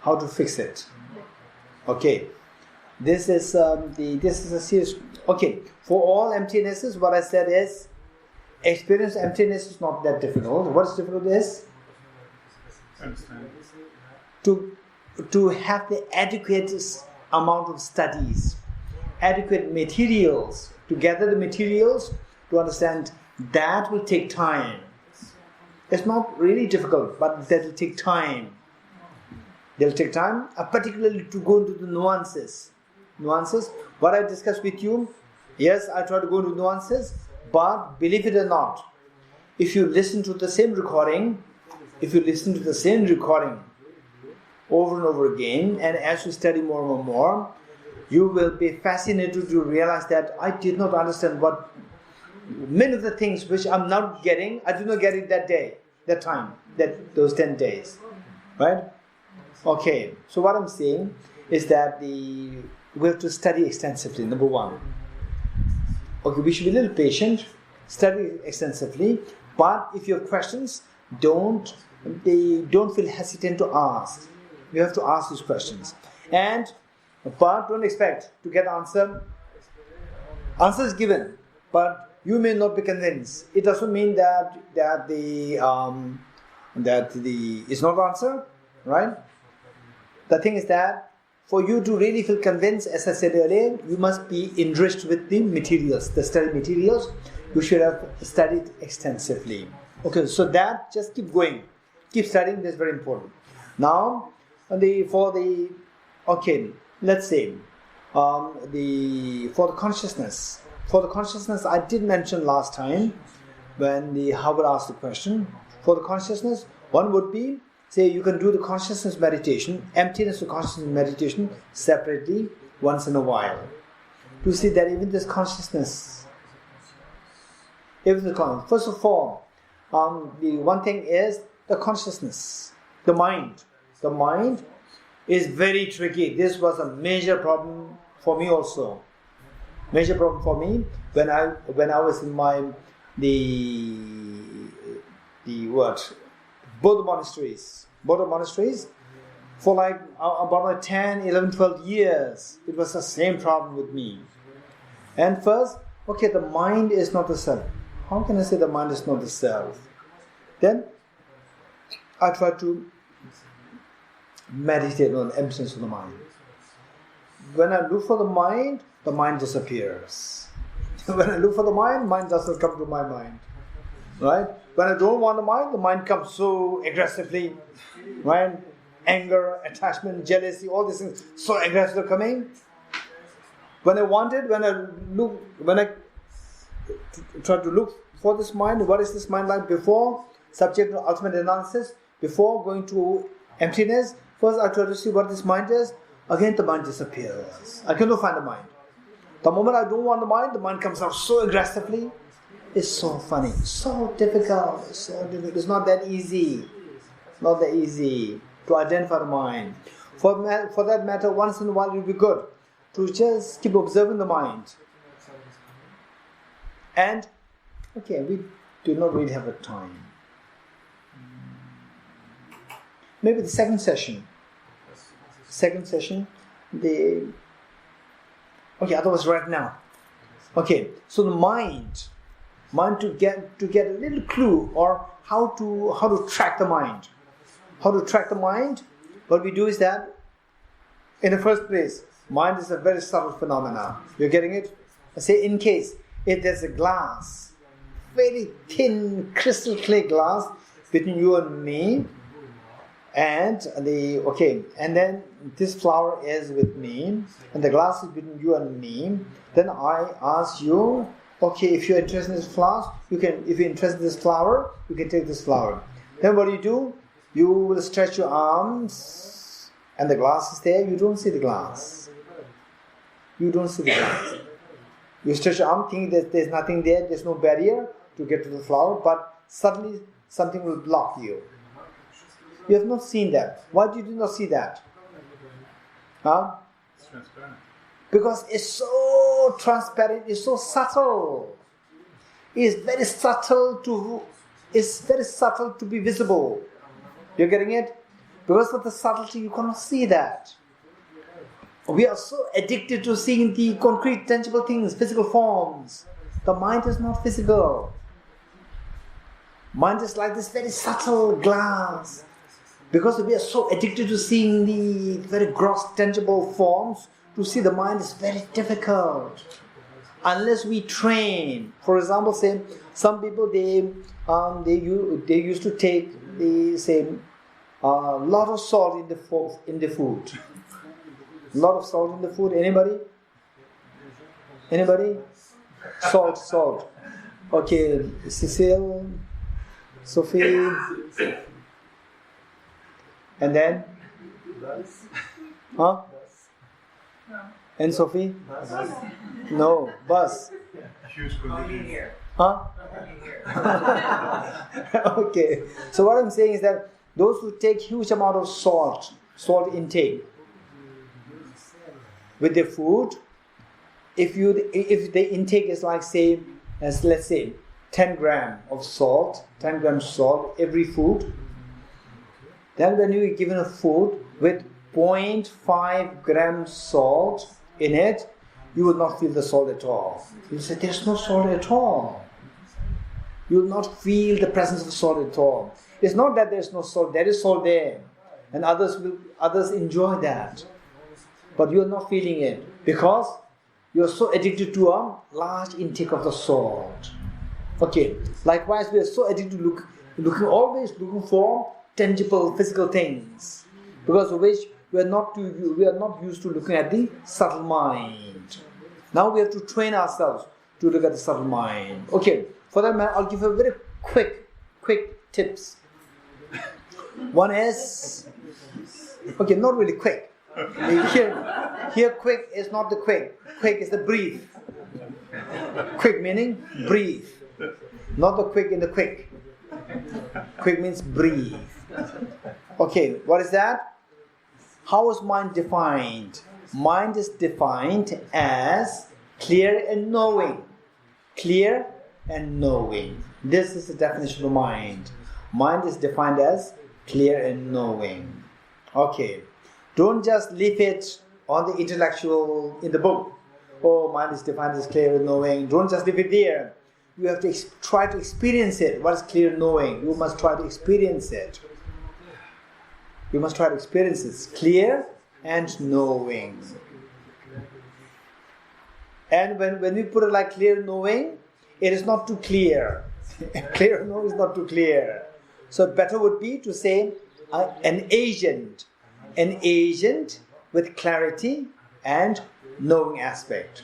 How to fix it? Okay. This is a serious. Okay. For all emptinesses, what I said is, experience emptiness is not that difficult. What is difficult is to have the adequate amount of studies, adequate materials, to gather the materials to understand. That will take time. It's not really difficult, but that will take time. They'll take time, particularly to go into the nuances. Nuances, what I discussed with you, yes, I try to go into nuances, but believe it or not, if you listen to the same recording over and over again, and as you study more and more, you will be fascinated to realize that I did not understand what many of the things which I'm not getting, I did not get it that day, that time, those 10 days. Right? Okay, so what I'm saying is that we have to study extensively, number one. Okay, we should be a little patient, study extensively, but if you have questions, don't feel hesitant to ask. You have to ask those questions. But don't expect to get answer. Answer is given, but you may not be convinced. It doesn't mean that the it's not answer, right? The thing is that for you to really feel convinced, as I said earlier, you must be enriched with the materials, the study materials. You should have studied extensively. Okay, so that just keep going, keep studying. That's very important. Now, let's say for the consciousness. For the consciousness, I did mention last time when the Howard asked the question. For the consciousness, one would be, say, you can do the consciousness meditation, emptiness to consciousness meditation separately once in a while. To see that even this consciousness, first of all, the one thing is the consciousness, the mind. The mind is very tricky. This was a major problem for me also. Major problem for me when I was in both monasteries for like about 10, 11, 12 years. It was the same problem with me. And first, okay, the mind is not the self. How can I say the mind is not the self? Then I try to meditate on the emptiness of the mind. when I look for the mind disappears. When I look for the mind doesn't come to my mind. Right? When I don't want the mind comes so aggressively. Right? Anger, attachment, jealousy, all these things so aggressively coming. When I want it, when I try to look for this mind, what is this mind like before? Subject to ultimate analysis, before going to emptiness, first I try to see what this mind is, again the mind disappears. I cannot find the mind. The moment I don't want the mind comes out so aggressively. It's so funny, so difficult, It's not that easy. Not that easy to identify the mind. For that matter, once in a while it will be good to just keep observing the mind. And, okay, we do not really have a time. Maybe the second session, otherwise right now. Okay, so the mind to get a little clue or how to track the mind. How to track the mind? What we do is that, in the first place, mind is a very subtle phenomena. You're getting it? I say, in case if there's a glass, very thin, crystal clear glass between you and me, and then this flower is with me, and the glass is between you and me. Then I ask you, okay, if you're interested in this flower, if you're interested in this flower, you can take this flower. Then what do? You will stretch your arms, and the glass is there. You don't see the glass. You stretch your arm, thinking that there's nothing there, there's no barrier to get to the flower, but suddenly something will block you. You have not seen that. Why did you not see that? It's transparent. Because it's so transparent, it's so subtle. It's very subtle to be visible. You're getting it? Because of the subtlety, you cannot see that. We are so addicted to seeing the concrete, tangible things, physical forms. The mind is not physical. Mind is like this very subtle glass. Because we are so addicted to seeing the very gross, tangible forms, to see the mind is very difficult. Unless we train. For example, say some people they used to take a lot of salt in the food. Lot of salt in the food. Anybody? Salt. Okay, Cecile, Sophie, and then? Huh? And Sophie? No, bus. Huge quantity. Huh? Okay. So what I'm saying is that those who take huge amount of salt intake with their food, if the intake is like let's say 10 grams of salt, 10 grams salt every food, then when you are given a food with 0.5 grams salt in it, you will not feel the salt at all. You say, there's no salt at all. You will not feel the presence of salt at all. It's not that there's no salt, there is salt there. And others enjoy that. But you are not feeling it because you are so addicted to a large intake of the salt. Okay. Likewise, we are so addicted to always looking for tangible, physical things, because of which we are not used to looking at the subtle mind. Now we have to train ourselves to look at the subtle mind. Okay, for that matter, I'll give you a very quick tips. One is, okay, not really quick. Here quick is not the quick. Quick is the breathe. Quick meaning breathe. Not the quick in the quick. Quick means breathe. Okay, what is that? How is mind defined? Mind is defined as clear and knowing. Clear and knowing. This is the definition of mind. Mind is defined as clear and knowing. Okay. Don't just leave it on the intellectual in the book. Oh, mind is defined as clear and knowing. Don't just leave it there. You have to try to experience it. What is clear and knowing? You must try to experience it. You must try to experience it. Clear and knowing. And when we put it like clear knowing, it is not too clear. Clear knowing is not too clear. So better would be to say an agent with clarity and knowing aspect.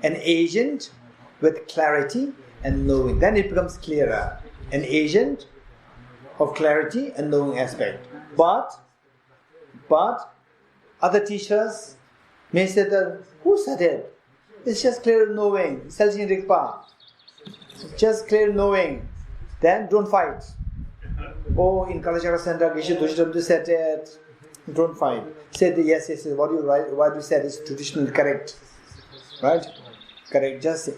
An agent with clarity and knowing. Then it becomes clearer. An agent of clarity and knowing aspect. But other teachers may say that, who said it? It's just clear knowing. Seljin Rigpa. Just clear knowing. Then don't fight. Oh, in Kalachakra Center, Geshe Damdul said it. Don't fight. Say that yes. What you said is traditionally correct. Right? Correct. Just say.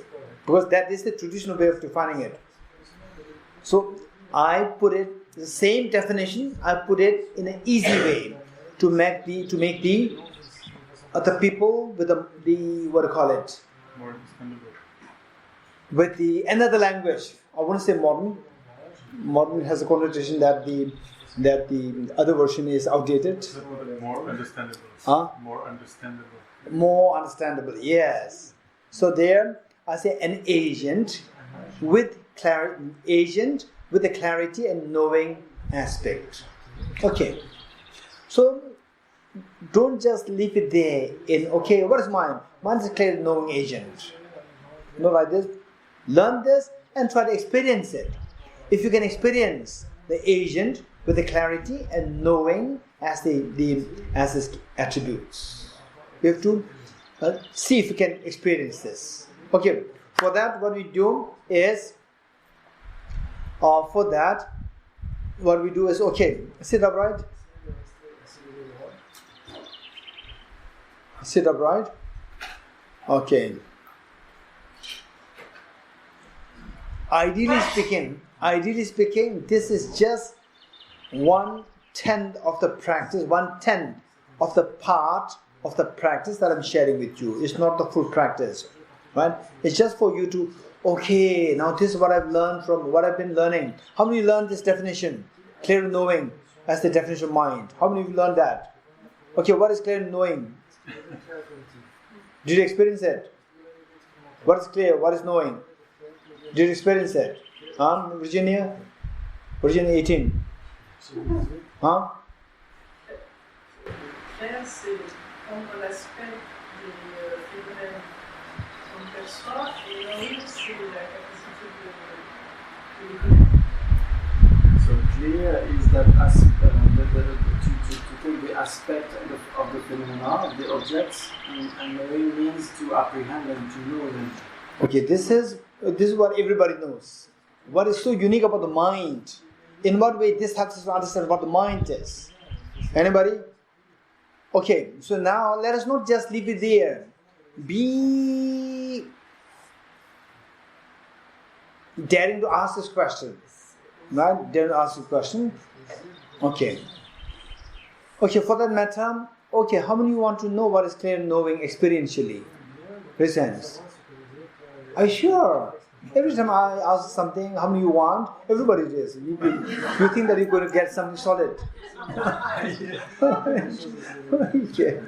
Because that is the traditional way of defining it. So I put it the same definition. I put it in an easy way to make the other people with the what do you call it? More understandable. With the another language. I won't say modern. Modern has a connotation that the other version is outdated. More understandable. Huh? More understandable. More understandable. Yes. So there, I say an agent with the clarity and knowing aspect. Okay. So don't just leave it there in okay. What is mine? Mine is a clear knowing agent. You know, like this. Learn this and try to experience it. If you can experience the agent with the clarity and knowing as its attributes, you have to see if you can experience this. Okay. For that, what we do is okay. Sit upright. Sit upright. Okay. Ideally speaking, this is just 1/10 of the practice, 1/10 of the part of the practice that I'm sharing with you. It's not the full practice, right? It's just for you to, okay, now this is what I've learned from what I've been learning. How many learned this definition? Clear knowing as the definition of mind. How many of you learned that? Okay, what is clear knowing? Did you experience it? What is clear? What is knowing? Did you experience it? Virginia 18. Huh? Clair, c'est prendre l'aspect des phénomènes qu'on perçoit, et knowing, c'est la capacité de les connaître. So clear is that to take the aspect of the phenomena, of the objects, and knowing means to apprehend them, to know them. Okay, this is what everybody knows. What is so unique about the mind? In what way this helps us to understand what the mind is? Anybody? Okay, so now let us not just leave it there. Be daring to ask this question. Right? Daring to ask this question. Okay. Okay, for that matter, okay, how many want to know what is clear knowing experientially? Raise hands. Are you sure? Every time I ask something, how many you want? Everybody is. You think that you're going to get something solid. Okay.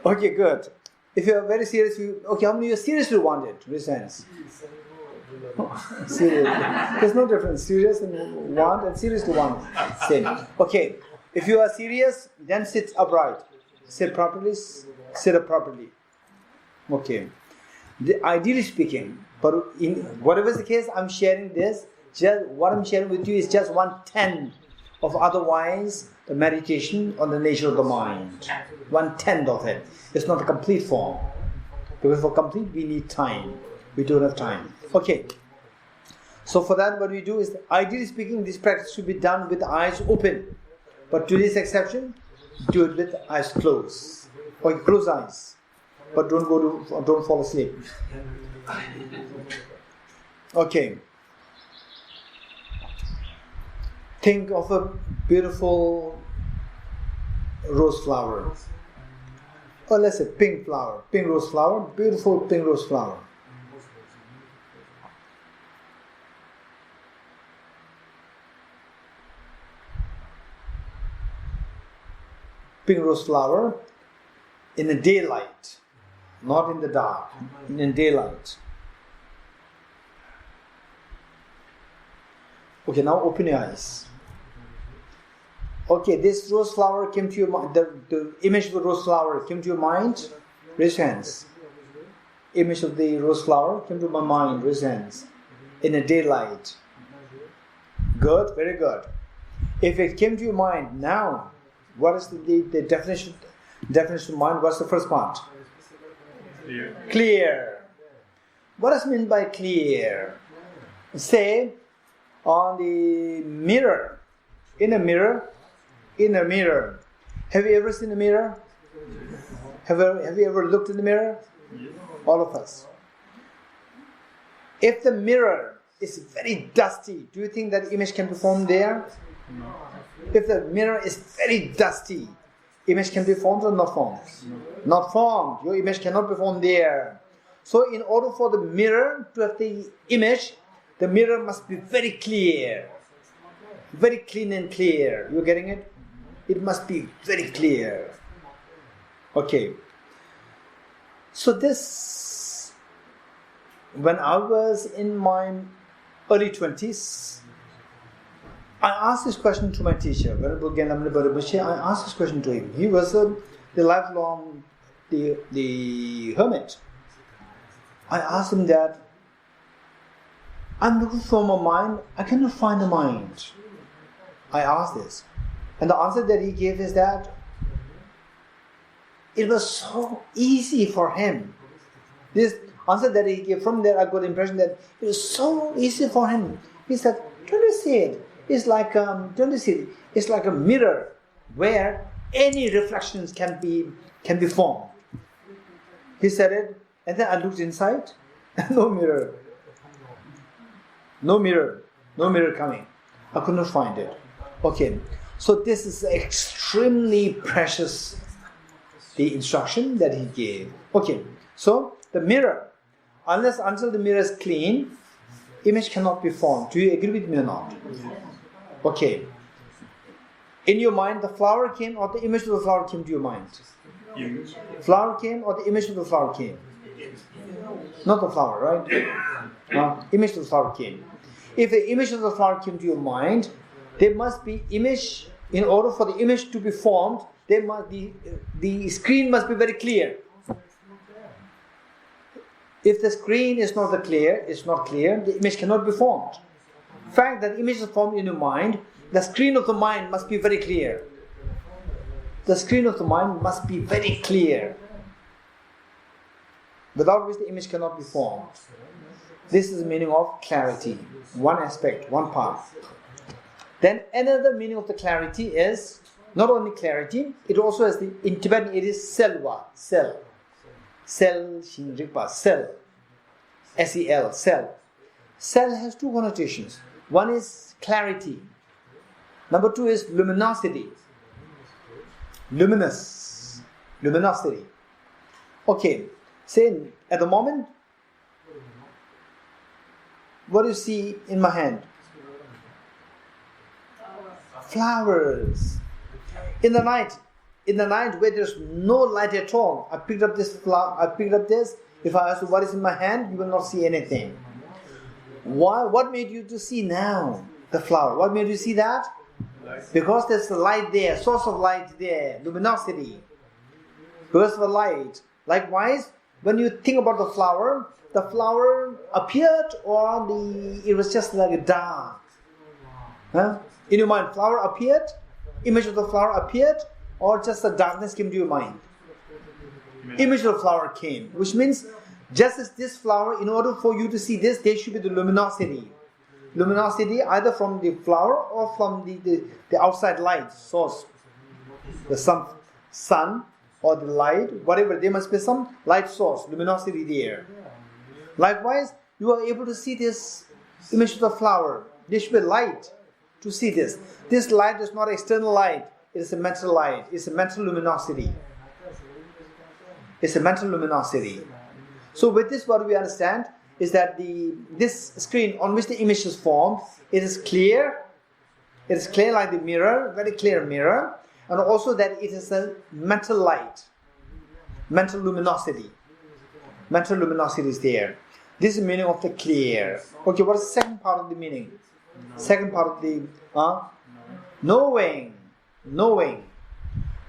Okay, good. If you are very serious, okay, how many you seriously want it? Raise hands. Serious. There's no difference. Serious and want and serious to want. Same. Okay. If you are serious, then sit upright. Sit properly. Sit up properly. Okay. Ideally speaking, but in whatever is the case, I'm sharing this. Just what I'm sharing with you is just 1/10 of otherwise the meditation on the nature of the mind. 1/10 of it. It's not a complete form. Because for complete we need time. We don't have time. Okay. So for that, what we do is, ideally speaking, this practice should be done with the eyes open. But to this exception, do it with eyes closed. Or close eyes. But don't fall asleep. Okay. Think of a beautiful rose flower. Or let's say pink flower. Pink rose flower. Beautiful pink rose flower. Pink rose flower in the daylight. not in the dark, in daylight. Okay, now open your eyes. Okay, this rose flower came to your mind, the image of the rose flower came to your mind, raise your hands. Image of the rose flower came to my mind, raise your hands. In the daylight. Good, very good. If it came to your mind now, what is the definition of mind? What's the first part? Clear. Clear. What does it mean by clear? Say, on the mirror, in a mirror. Have you ever seen a mirror? Have you ever looked in the mirror? All of us. If the mirror is very dusty, do you think that image can be formed there? No. If the mirror is very dusty, image can be formed or not formed? Not formed. Your image cannot be formed there. So in order for the mirror to have the image, the mirror must be very clear. Very clean and clear. You getting it? It must be very clear. Okay. So this, when I was in my early 20s, I asked this question to my teacher, Venerable Geshe Damdul. I asked this question to him. He was the lifelong the hermit. I asked him that, I'm looking for my mind, I cannot find the mind. I asked this. And the answer that he gave is that it was so easy for him. This answer that he gave, from there I got the impression that it was so easy for him. He said, don't you see it? It's like It's like a mirror where any reflections can be formed. He said it, and then I looked inside, no mirror. No mirror coming. I could not find it. Okay, so this is extremely precious, the instruction that he gave. Okay, so the mirror, until the mirror is clean, image cannot be formed. Do you agree with me or not? Okay. In your mind, the flower came or the image of the flower came to your mind? Image. Flower came or the image of the flower came? Not the flower, right? Image of the flower came. If the image of the flower came to your mind, there must be image. In order for the image to be formed, there must be, the screen must be very clear. If the screen is not clear, the image cannot be formed. The fact that image is formed in your mind, the screen of the mind must be very clear. The screen of the mind must be very clear, without which the image cannot be formed. This is the meaning of clarity. One aspect, one part. Then another meaning of the clarity is not only clarity, it also has in Tibetan it is selva, cell. Cell, Shinrikpa, cell. S-E-L, cell. Cell has two connotations. One is clarity. Number two is luminosity. Luminosity. Okay, say at the moment, what do you see in my hand? Flowers. In the night where there's no light at all, I picked up this flower, if I ask you what is in my hand, you will not see anything. Why? What made you to see now the flower? What made you see that? Because there's the light there, source of light there, luminosity. Because of the light. Likewise, when you think about the flower appeared or it was just like a dark. In your mind, flower appeared, image of the flower appeared, or just the darkness came to your mind? Image of the flower came, which means just as this flower, in order for you to see this, there should be the luminosity. Luminosity either from the flower or from the outside light source. The sun or the light, whatever, there must be some light source, luminosity there. Likewise, you are able to see this image of the flower. There should be light to see this. This light is not external light, it is a mental light, it's a mental luminosity. It's a mental luminosity. So with this, what we understand is that this screen on which the image is formed, it is clear. It is clear like the mirror, very clear mirror, and also that it is a mental light, mental luminosity. Mental luminosity is there. This is the meaning of the clear. Okay, what is the second part of the meaning? Second part of the knowing. Knowing.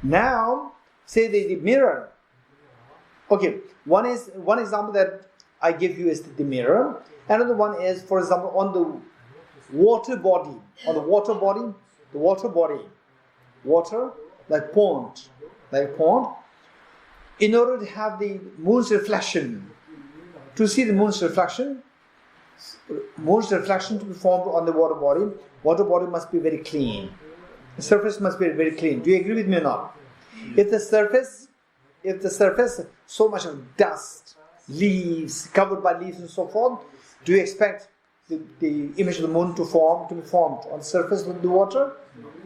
Now, say the mirror. Okay, one example that I give you is the mirror. Another one is, for example, on the water body. On the water body, water like pond. In order to have the moon's reflection, to see the moon's reflection to be formed on the water body must be very clean. The surface must be very clean. Do you agree with me or not? If the surface, so much of dust, leaves, covered by leaves and so forth, do you expect the image of the moon to be formed on the surface of the water?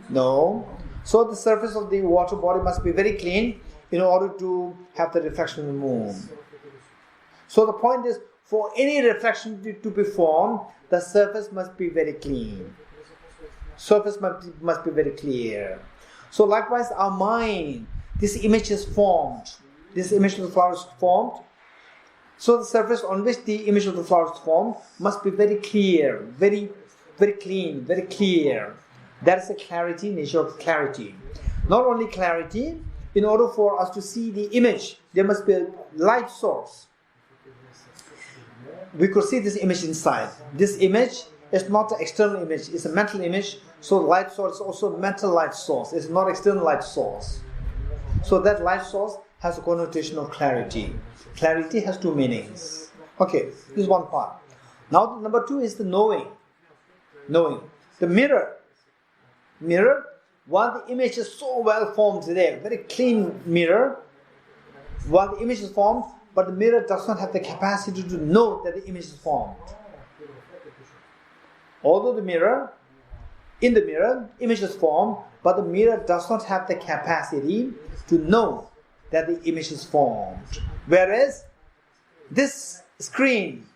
No. So the surface of the water body must be very clean in order to have the reflection of the moon. So the point is, for any reflection to be formed, the surface must be very clean. Surface must be very clear. So likewise, our mind, this image is formed. This image of the flower is formed. So the surface on which the image of the flower is formed must be very clear, very, very clean, very clear. That is the clarity, nature of clarity. Not only clarity, in order for us to see the image, there must be a light source. We could see this image inside. This image is not an external image, it's a mental image. So the light source is also a mental light source. It's not external light source. So that light source has a connotation of clarity. Clarity has two meanings. Okay, this is one part. Now number two is the knowing. Knowing. The mirror. While the image is so well formed there, very clean mirror, while the image is formed, but the mirror does not have the capacity to know that the image is formed. Although in the mirror, image is formed, but the mirror does not have the capacity to know that the image is formed. Whereas this screen,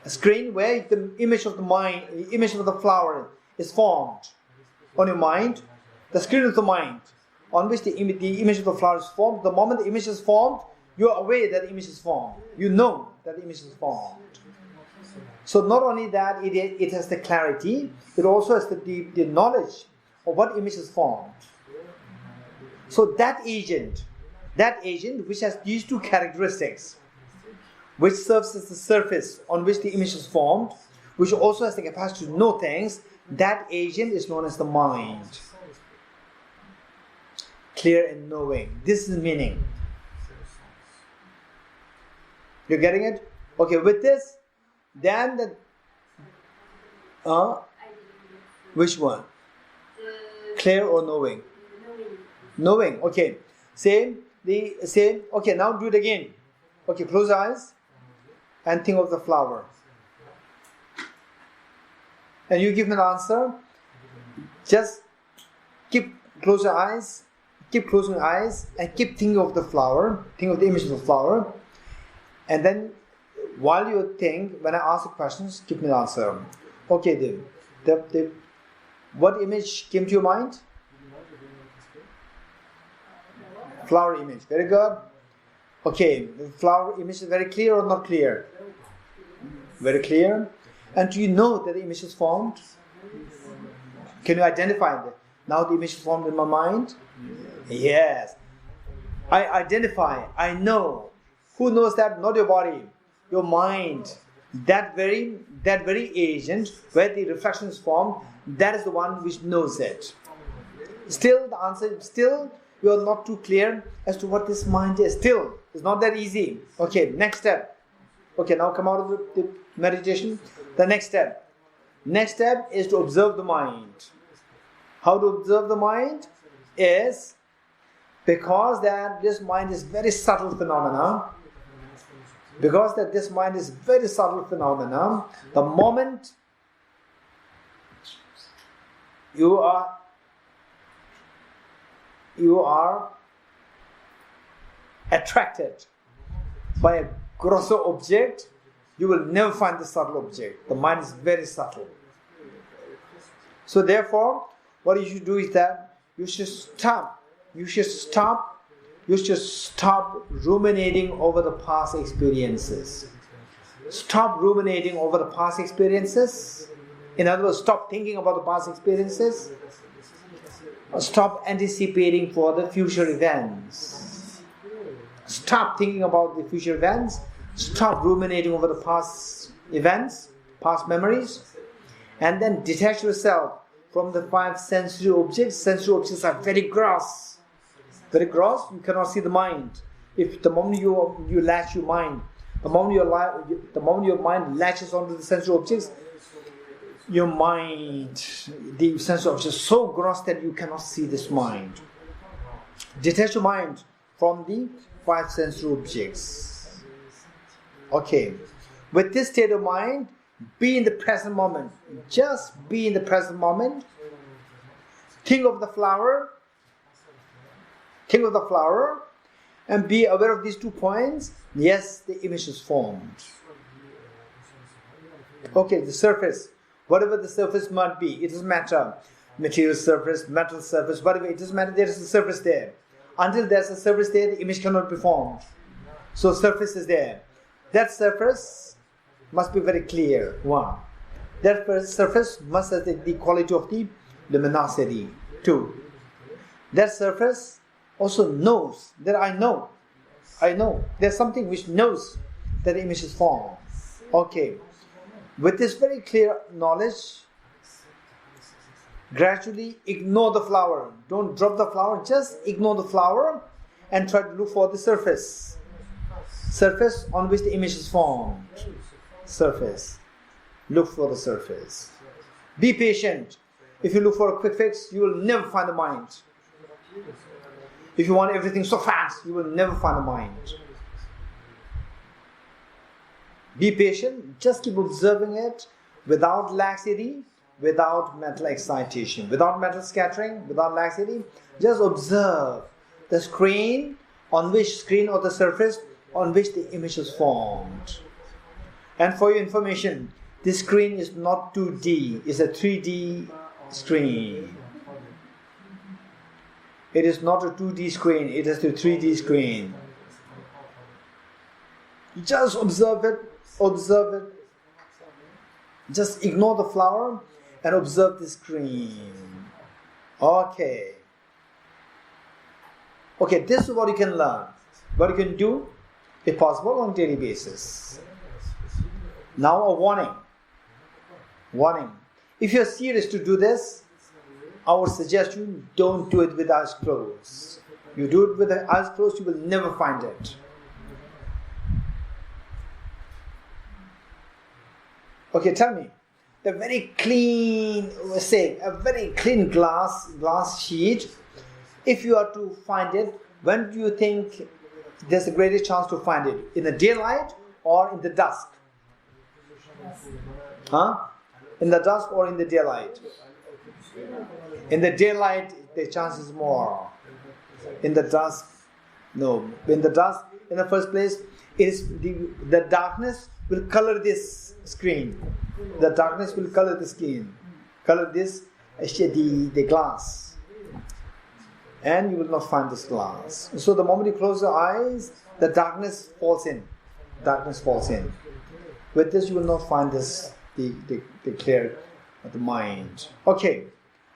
a screen where the image of the mind, the image of the flower is formed on your mind, the screen of the mind on which the image of the flower is formed, the moment the image is formed, you are aware that the image is formed. You know that the image is formed. So not only that, it has the clarity, it also has the knowledge of what image is formed. So that agent which has these two characteristics, which serves as the surface on which the image is formed, which also has the capacity to know things, that agent is known as the mind. Clear and knowing. This is the meaning. You're getting it? Okay, with this, then which one? Clear or knowing? Knowing. Okay. Same. Okay, now do it again. Okay, close your eyes and think of the flower. And you give me the answer. Just close your eyes, keep closing your eyes and keep thinking of the flower, think of the image of the flower. And then while you think, when I ask the questions, give me the answer. Okay, what image came to your mind? Flower image. Very good. Okay, the flower image is very clear or not clear? Very clear. And do you know that the image is formed? Can you identify that? Now the image is formed in my mind? Yes. I identify, I know. Who knows that? Not your body, your mind. That very agent where the reflection is formed, that is the one which knows it. Still, the answer is still you are not too clear as to what this mind is. Still, it's not that easy. Okay, next step. Okay, now come out of the meditation. The next step. Next step is to observe the mind. How to observe the mind is because that this mind is very subtle phenomena. Because that this mind is very subtle phenomena, the moment you are attracted by a grosser object, you will never find the subtle object. The mind is very subtle. So therefore, what you should do is that you should stop you should stop ruminating over the past experiences. Stop ruminating over the past experiences. In other words, stop thinking about the past experiences. Stop anticipating for the future events. Stop thinking about the future events. Stop ruminating over the past events, past memories. And then detach yourself from the 5 sensory objects. Sensory objects are very gross. Very gross, you cannot see the mind. If the moment you latch your mind, the moment your mind latches onto the sensory objects, your mind, the sensory objects, is so gross that you cannot see this mind. Detach your mind from the 5 sensory objects. Okay. With this state of mind, be in the present moment. Just be in the present moment. Think of the flower. Think of the flower. And be aware of these 2 points. Yes, the image is formed. Okay, the surface. Whatever the surface might be, it doesn't matter. Material surface, metal surface, whatever, it doesn't matter, there is a surface there. Until there's a surface there, the image cannot be formed. So surface is there. That surface must be very clear. 1. That surface must have the quality of the luminosity. 2. That surface also knows that I know. There's something which knows that the image is formed. Okay. With this very clear knowledge, gradually ignore the flower. Don't drop the flower, just ignore the flower and try to look for the surface. Surface on which the image is formed. Surface. Look for the surface. Be patient. If you look for a quick fix, you will never find the mind. If you want everything so fast, you will never find the mind. Be patient, just keep observing it without laxity, without mental excitation, without mental scattering, without laxity. Just observe the screen or the surface on which the image is formed. And for your information, this screen is not 2D, it's a 3D screen. It is not a 2D screen, it is a 3D screen. Just observe it. Just ignore the flower and observe the screen. Okay, this is what you can learn. What you can do, if possible, on a daily basis. Now a warning. If you're serious to do this, I would suggest you don't do it with eyes closed. You do it with the eyes closed, you will never find it. Okay, tell me, a very clean glass sheet, if you are to find it, when do you think there's the greatest chance to find it? In the daylight or in the dusk? In the dusk or in the daylight? In the daylight, the chance is more. In the dusk, no. In the dusk, in the first place, it is the darkness will color this screen. The darkness will color the screen. Color this, the glass. And you will not find this glass. So the moment you close your eyes, the darkness falls in. With this, you will not find this, the clear of the mind. Okay.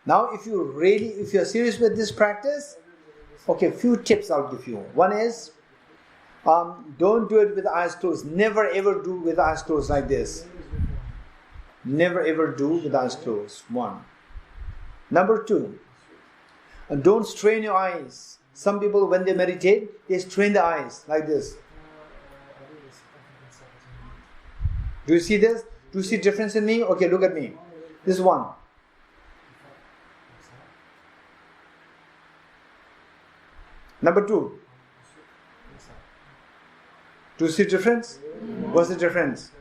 Now, if you're serious with this practice, okay, few tips I'll give you. One is, don't do it with eyes closed. Never ever do with eyes closed like this. Never ever do with eyes closed. 1. Number 2, don't strain your eyes. Some people, when they meditate, they strain the eyes like this. Do you see this? Do you see difference in me? Okay, look at me. This is 1. Number 2. Do you see difference? What's the difference?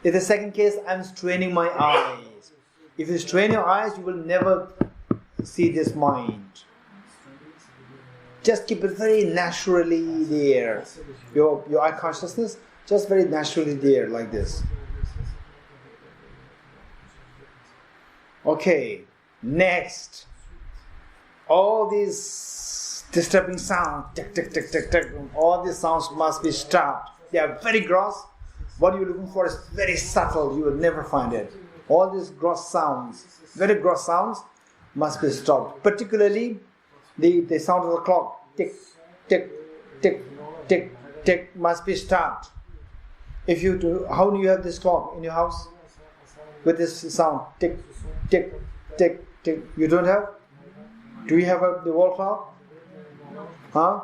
In the second case, I'm straining my eyes. If you strain your eyes, you will never see this mind. Just keep it very naturally there. Your eye consciousness, just very naturally there, like this. Okay, next. All these disturbing sound, tick, tick, tick, tick, tick. All these sounds must be stopped. They are very gross. What you're looking for is very subtle. You will never find it. All these gross sounds, very gross sounds, must be stopped. Particularly the sound of the clock, tick, tick, tick, tick, tick, must be stopped. If you do, how do you have this clock in your house? With this sound, tick, tick, tick, tick. You don't have? Do you have the wall clock? Huh?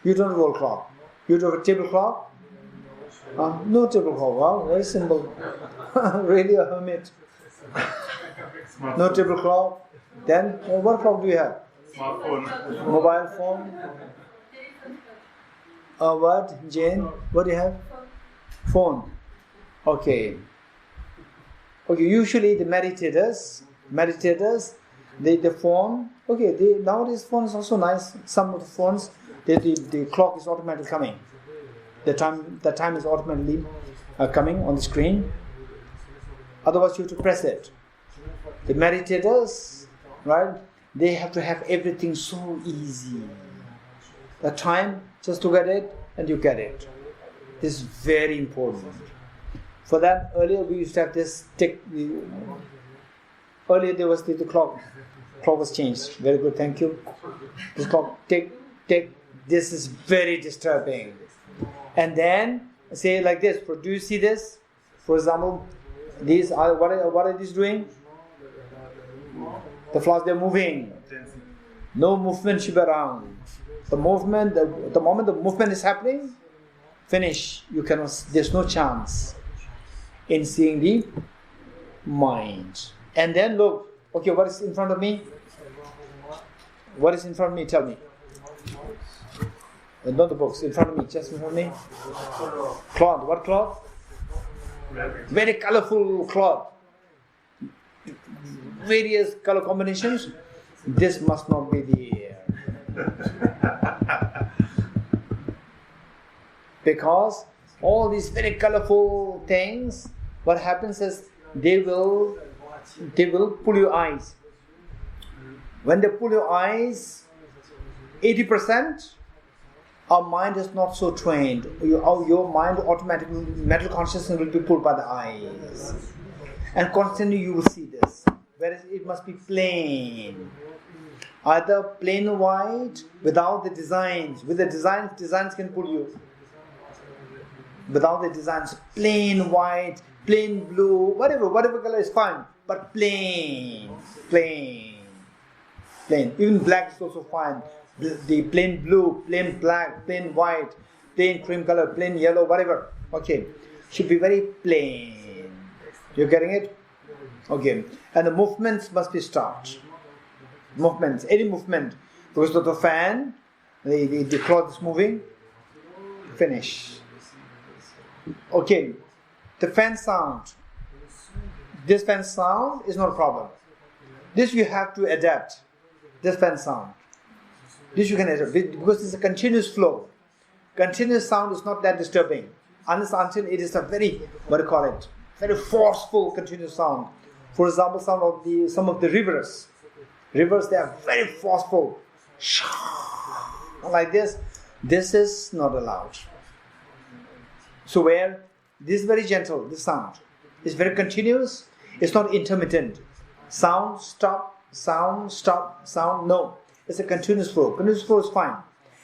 You don't have a wall clock. You don't have a table clock? No table clock. Wow, very simple. Really a hermit. No table clock. Then what clock do you have? Smartphone. Mobile phone. What, Jane? What do you have? Phone. Okay. Okay. Usually the meditators, the phone. Okay. Nowadays phone is also nice. Some of the phones, the clock is automatically coming. The time is automatically coming on the screen. Otherwise, you have to press it. The meditators, right? They have to have everything so easy. The time, just look at it and you get it. This is very important. For that, earlier we used to have this tick. Earlier there was the clock. Clock was changed. Very good, thank you. This clock, tick, tick. This is very disturbing. And then say like this. Do you see this? For example, these are what are these doing? The flowers, they're moving. No movement should be around. The moment the movement is happening, finish. You cannot. There's no chance in seeing the mind. And then look. Okay, what is in front of me? What is in front of me? Tell me. Not the books. In front of me. Just in front of me. Cloth. What cloth? Very colorful cloth. Various color combinations. This must not be the air. Because all these very colorful things, what happens is they will pull your eyes. When they pull your eyes, 80%, our mind is not so trained. Your mind automatically, mental consciousness will be pulled by the eyes. And constantly you will see this. Whereas it must be plain. Either plain white without the designs. With the designs can pull you. Without the designs, plain white, plain blue, whatever color is fine. But plain. Even black is also fine. The plain blue, plain black, plain white, plain cream color, plain yellow, whatever. Okay. Should be very plain. You're getting it? Okay. And the movements must be stopped. Movements, any movement. Because of the fan, the cloth is moving. Finish. Okay. The fan sound. This fan sound is not a problem. This you have to adapt. This fan sound. This you can adapt because it's a continuous flow. Continuous sound is not that disturbing until it is a very, very forceful continuous sound. For example, some of the rivers. Rivers, they are very forceful. Like this. This is not allowed. So where this is very gentle, this sound. It's very continuous. It's not intermittent. Sound, stop, sound, stop, sound. No. It's a continuous flow. Continuous flow is fine.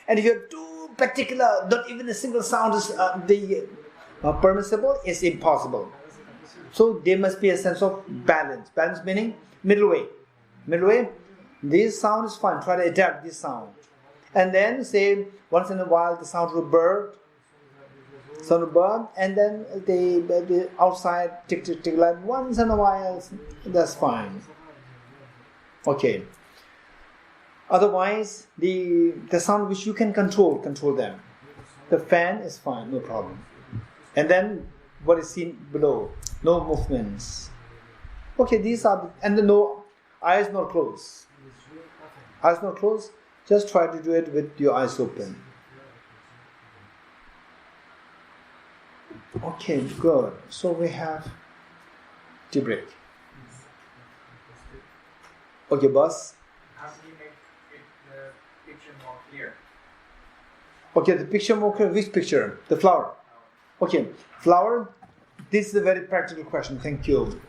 And if you're too particular, not even a single sound is permissible, it's impossible. So there must be a sense of balance. Balance meaning middle way. Middle way, this sound is fine. Try to adapt this sound. And then say once in a while the sound of a bird. And then the outside tick tick tick like once in a while, that's fine. Okay. Otherwise, the sound which you can control them. The fan is fine, no problem. And then what is seen below? No movements. Okay, these are and then no eyes not closed. Eyes not closed. Just try to do it with your eyes open. Okay, good. So we have tea break. Okay, boss. How do you make it picture more clear. Okay, the picture more clear. Which picture? The flower. Okay, flower. This is a very practical question. Thank you.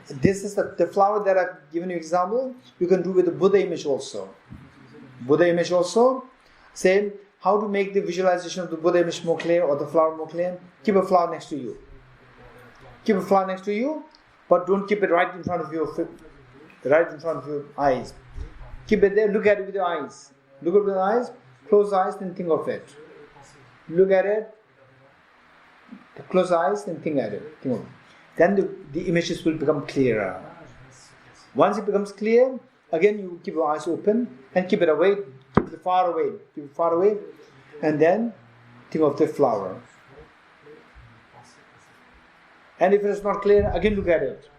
This is the flower that I've given you example. You can do with the Buddha image also. Buddha image also. Say how to make the visualization of the Buddha image more clear or the flower more clear. Keep a flower next to you. Keep a flower next to you, but don't keep it right in front of your eyes. Keep it there. Look at it with your eyes. Look at it with your eyes. Close the eyes, then think of it. Look at it. Close the eyes, then think at it. Think of it. Then the images will become clearer. Once it becomes clear, again you keep your eyes open and keep it away. Keep it far away. Keep it far away, and then think of the flower. And if it is not clear, again look at it.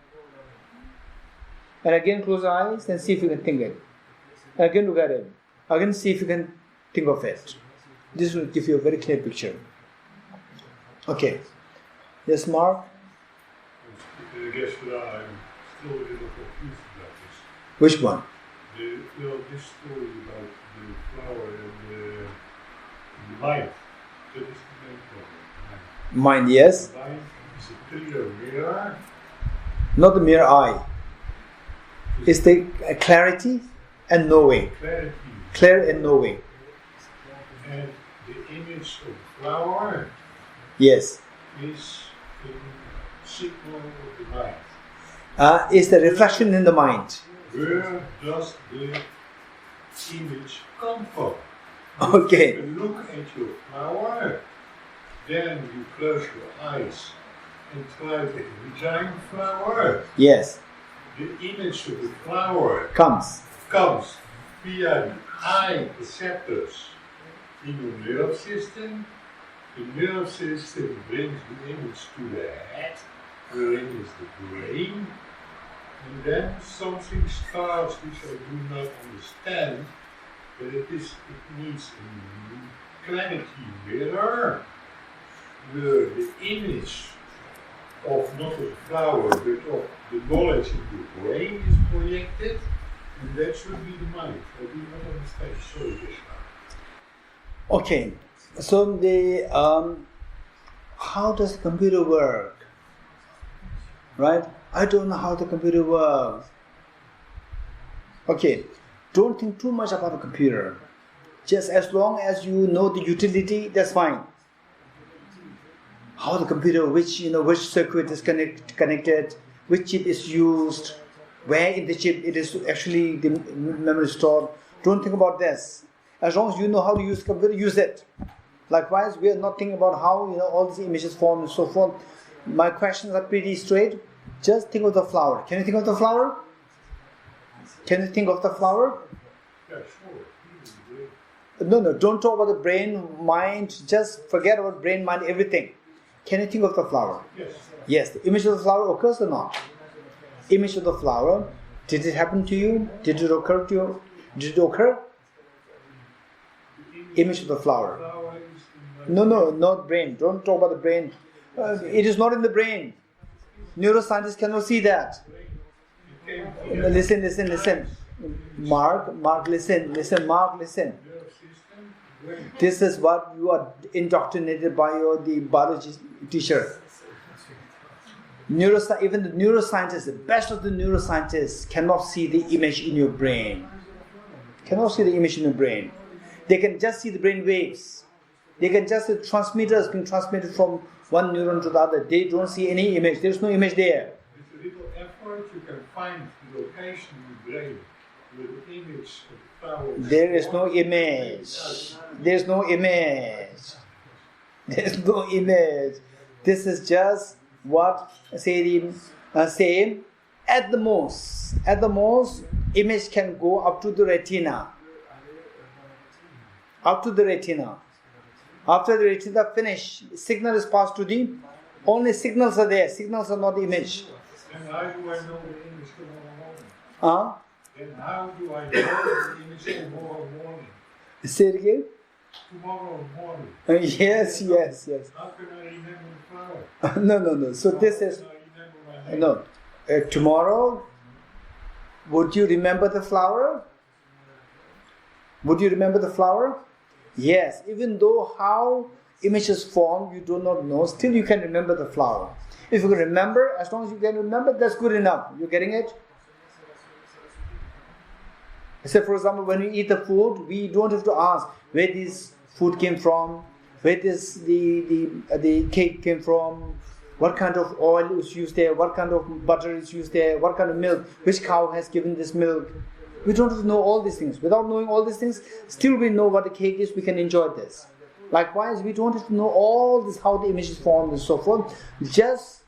And again close the eyes and see if you can think it. And again look at it. Again see if you can think of it. This will give you a very clear picture. Okay. Yes, Mark? I guess that I'm still a little confused about this. Which one? This story about the flower and the mind. That is the main problem. Mind, yes. The mind is a clear mirror. Not the mere eye. It's the clarity and knowing. Clarity. Clear and knowing. And the image of the flower Yes. is a signal of the mind. It's the reflection in the mind. Where does the image come from? Okay. You look at your flower, then you close your eyes and try to design flower. Yes. The image of the flower Comes. comes via the eye receptors in your nerve system. The nerve system brings the image to the head, wherein is the brain. And then something starts which I do not understand, but it needs a clarity mirror where the image of not of the flower but of the knowledge in the brain is projected, and that should be the mind. I do not understand. Sorry, Krishna. Okay. So the how does the computer work? Right? I don't know how the computer works. Okay, don't think too much about the computer. Just as long as you know the utility, that's fine. How the computer, which circuit is connected, which chip is used, where in the chip it is actually the memory stored. Don't think about this. As long as you know how to use the computer, use it. Likewise, we are not thinking about how all these images form and so forth. My questions are pretty straight. Just think of the flower. Can you think of the flower? Can you think of the flower? Yeah, sure. No, don't talk about the brain, mind. Just forget about brain, mind, everything. Can you think of the flower? Yes. Yes, the image of the flower occurs or not? Image of the flower. Did it happen to you? Did it occur to you? Did it occur? Image of the flower. No, not brain. Don't talk about the brain. It is not in the brain. Neuroscientists cannot see that. Listen. Mark, listen. Mark, listen. This is what you are indoctrinated by the biology teacher. Even the neuroscientists, the best of the neuroscientists, cannot see the image in your brain. Cannot see the image in your brain. They can just see the brain waves. They can just see transmitters being transmitted from one neuron to the other. They don't see any image. There is no image there. With a little effort, you can find the location in the brain with the image of the flower. There is no image. There's no image. There's no image. This is just what say at the most, image can go up to the retina. Up to the retina. After the retina finish, signal is passed to the. Only signals are there. Signals are not image. And how do I know the image tomorrow morning? And how do I know the image tomorrow morning? Say it again. Tomorrow morning. Yes. How can I remember the flower? No. So this is How can I remember my name? tomorrow. Would you remember the flower? Would you remember the flower? Yes, even though how images form you do not know, still you can remember the flower. If you can remember, as long as you can remember, that's good enough. You getting it? So for example, when we eat the food, we don't have to ask where this food came from, where this the cake came from, what kind of oil is used there, what kind of butter is used there, what kind of milk, which cow has given this milk. We don't have to know all these things. Without knowing all these things, still we know what the cake is, we can enjoy this. Likewise, we don't have to know all this, how the image is formed and so forth. Just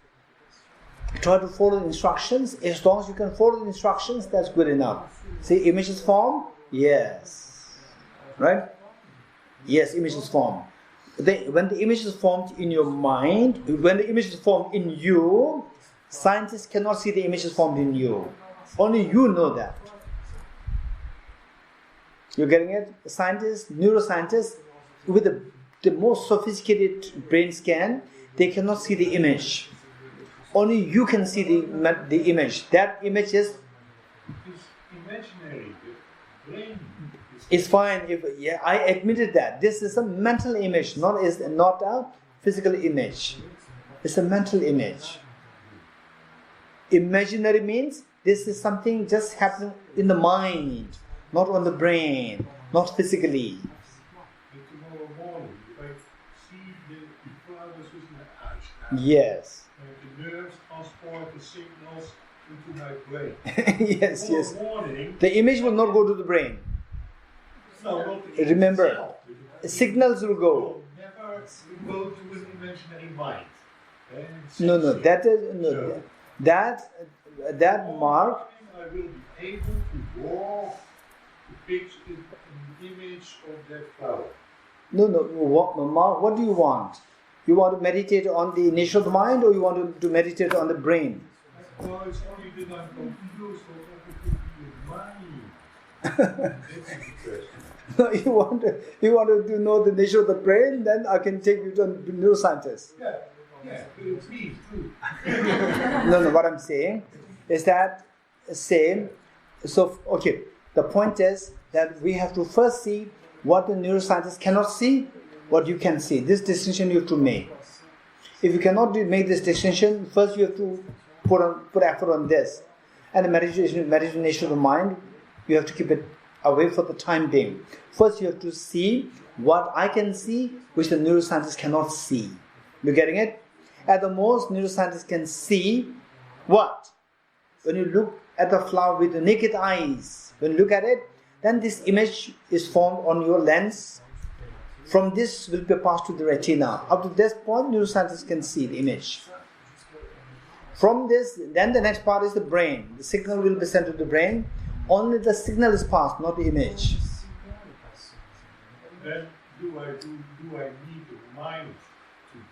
try to follow the instructions. As long as you can follow the instructions, that's good enough. See, image is formed? Yes. Right? Yes, image is formed. When the image is formed in your mind, when the image is formed in you, scientists cannot see the images formed in you. Only you know that. You're getting it? Scientists, neuroscientists, with the most sophisticated brain scan, they cannot see the image. Only you can see the image. That image is imaginary. The brain is fine. I admitted that. This is a mental image, not a physical image. It's a mental image. Imaginary means this is something just happening in the mind, not on the brain, not physically. Tomorrow morning, if I see the flowers with my eyes, Yes. the nerves transport the signals into my brain. Yes, yes. Morning, The image will not go to the brain. no, not the Remember, itself. signals will go. Will never go to an imaginary mind. No, that mark. I will be able to draw the picture, an image of that flower. No, Mark, what do you want? You want to meditate on the nature of the mind, or you want to meditate on the brain? Well, it's only that I'm confused what it could be in mind. That's the question. No, you want to know the nature of the brain, then I can take you to a neuroscientist. Yeah, but it's me too. No, what I'm saying is that same. So, okay, the point is that we have to first see what the neuroscientists cannot see, what you can see. This distinction you have to make. If you cannot make this distinction, first you have to put effort on this. And the meditation of the mind, you have to keep it away for the time being. First you have to see what I can see, which the neuroscientists cannot see. You getting it? At the most, neuroscientists can see what? When you look at the flower with the naked eyes, when you look at it, then this image is formed on your lens. From this will be passed to the retina. Up to this point, neuroscientists can see the image. From this, then the next part is the brain. The signal will be sent to the brain. Only the signal is passed, not the image. Then do I need the mind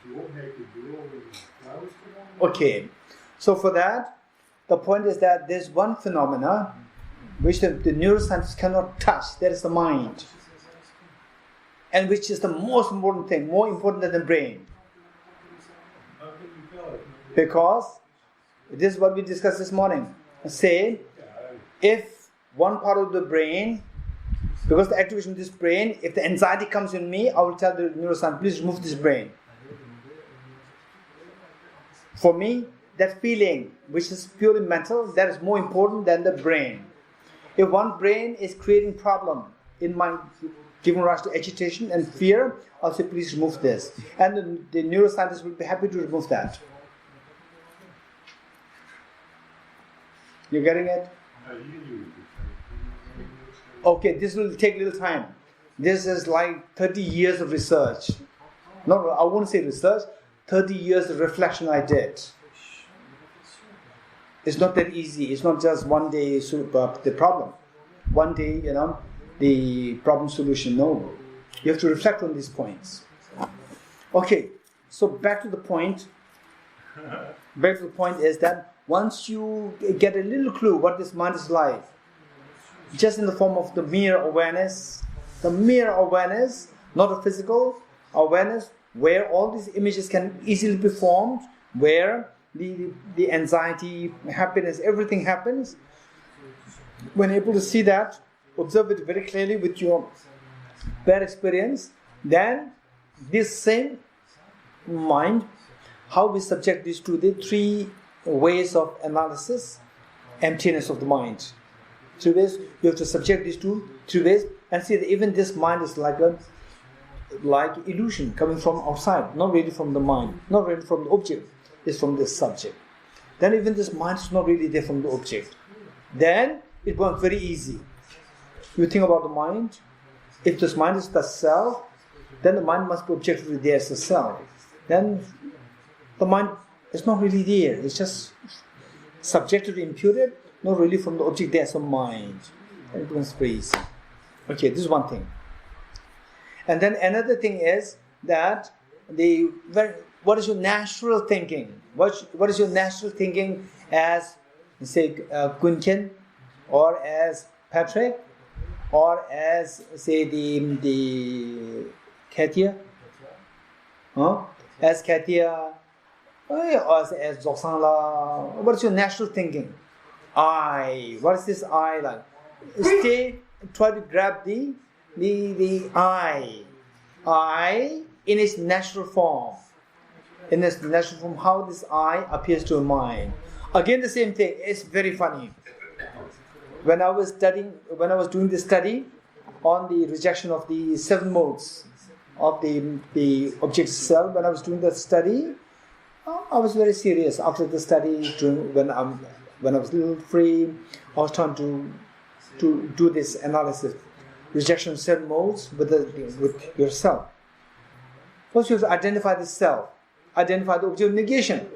to make it grow with the flowers tomorrow? Okay, so for that, the point is that there's one phenomena which the neuroscientists cannot touch. That is the mind, and which is the most important thing, more important than the brain. How can you tell it? Because this is what we discussed this morning. Say, if one part of the brain, because the activation of this brain, if the anxiety comes in me, I will tell the neuroscientist, please remove this brain. For me, that feeling, which is purely mental, that is more important than the brain. If one brain is creating problem in my, giving rise to agitation and fear, I'll say, please remove this. And the neuroscientist will be happy to remove that. You getting it? I hear you. Okay, this will take a little time. This is like 30 years of research. No, I won't say research, 30 years of reflection I did. It's not that easy. It's not just one day the problem. One day, the problem solution. No. You have to reflect on these points. Okay, so back to the point. Back to the point is that once you get a little clue what this mind is like, just in the form of the mere awareness, not a physical awareness, where all these images can easily be formed, where the anxiety, happiness, everything happens. When able to see that, observe it very clearly with your bare experience, then this same mind, how we subject this to the three ways of analysis, emptiness of the mind. Three ways, you have to subject these to three ways and see that even this mind is like illusion coming from outside, not really from the mind, not really from the object, it's from the subject. Then even this mind is not really there from the object. Then it becomes very easy. You think about the mind. If this mind is the self, then the mind must be objectively there as the self. Then the mind is not really there. It's just subjectively imputed, not really from the object there as a mind. And it becomes very easy. Okay, this is one thing. And then another thing is that what is your natural thinking? What is your natural thinking as, say, Kunchen, or as Patrick, or as, say, the Katia, as Katia, or as Zoksangla? What is your natural thinking? I. What is this I like? Try to grab the I. I in its natural form. In its natural form, how this I appears to a mind. Again, the same thing. It's very funny. When I was doing the study on the rejection of the 7 modes of the object self, when I was doing that study, I was very serious. After the study, when I was a little free, I was trying to do this analysis, rejection of 7 modes with yourself. First, you have to identify the self, identify the object of negation.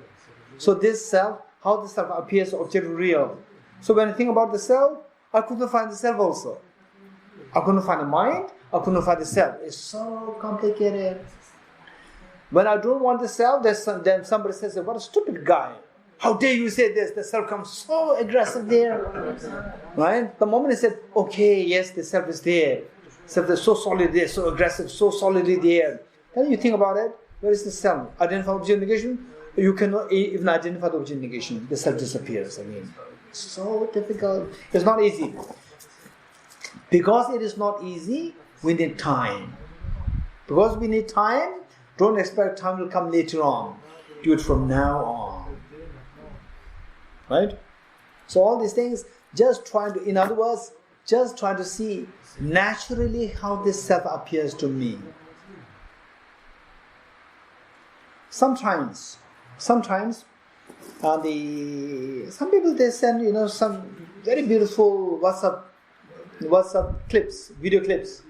So this self, how the self appears object real. So when I think about the self, I couldn't find the self also. I couldn't find the mind, I couldn't find the self. It's so complicated. When I don't want the self, then somebody says, what a stupid guy. How dare you say this? The self comes so aggressive there. Right? The moment I said, okay, yes, the self is there. Self is so solid there, so aggressive, so solidly there. Then you think about it, where is the self? Identify object negation? You cannot even identify the object negation. The self disappears again. So difficult. It's not easy. Because it is not easy, we need time. Because we need time, don't expect time will come later on. Do it from now on. Right? So all these things, just trying to see naturally how this self appears to me. Sometimes, some people they send some very beautiful WhatsApp clips, video clips.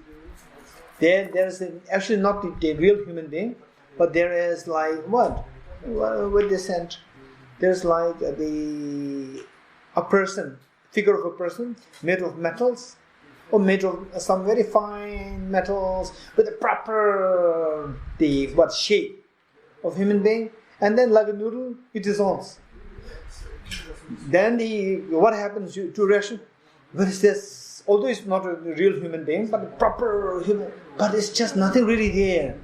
There is actually not the real human being, but there is like what they sent. There's like a person, figure of a person made of metals, or made of some very fine metals with a proper shape of human being, and then like a noodle, it dissolves. Then what happens to reaction? What is this? Although it's not a real human being, but a proper human, but it's just nothing really there.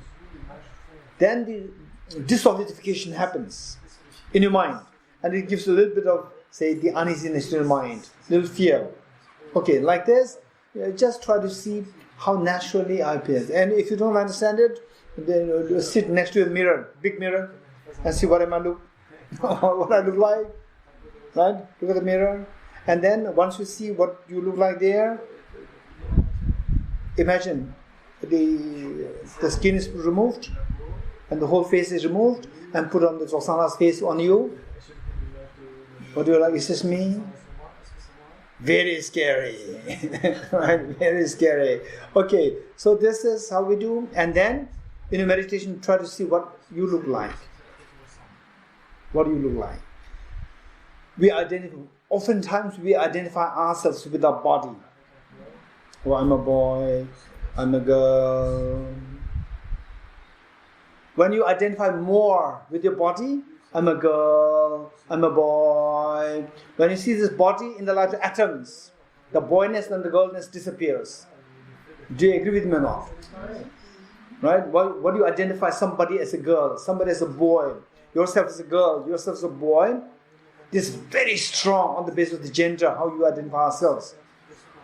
Then the dissolidification happens in your mind, and it gives a little bit of, say, the uneasiness in your mind, little fear. Okay, like this, just try to see how naturally I appear. And if you don't understand it, then sit next to a mirror, big mirror, and see what I look like. Right? Look at the mirror. And then once you see what you look like there, imagine the skin is removed and the whole face is removed and put on the Zoksangla's face on you. What do you like? Is this me? Very scary. Right? Very scary. Okay, so this is how we do. And then in a meditation, try to see what you look like. What do you look like? Oftentimes we identify ourselves with our body. Oh, I'm a boy, I'm a girl. When you identify more with your body, I'm a girl, I'm a boy. When you see this body in the light of atoms, the boyness and the girlness disappears. Do you agree with me or not? Right? What do you identify somebody as a girl, somebody as a boy, yourself as a girl, yourself as a boy? This is very strong on the basis of the gender, how you identify ourselves.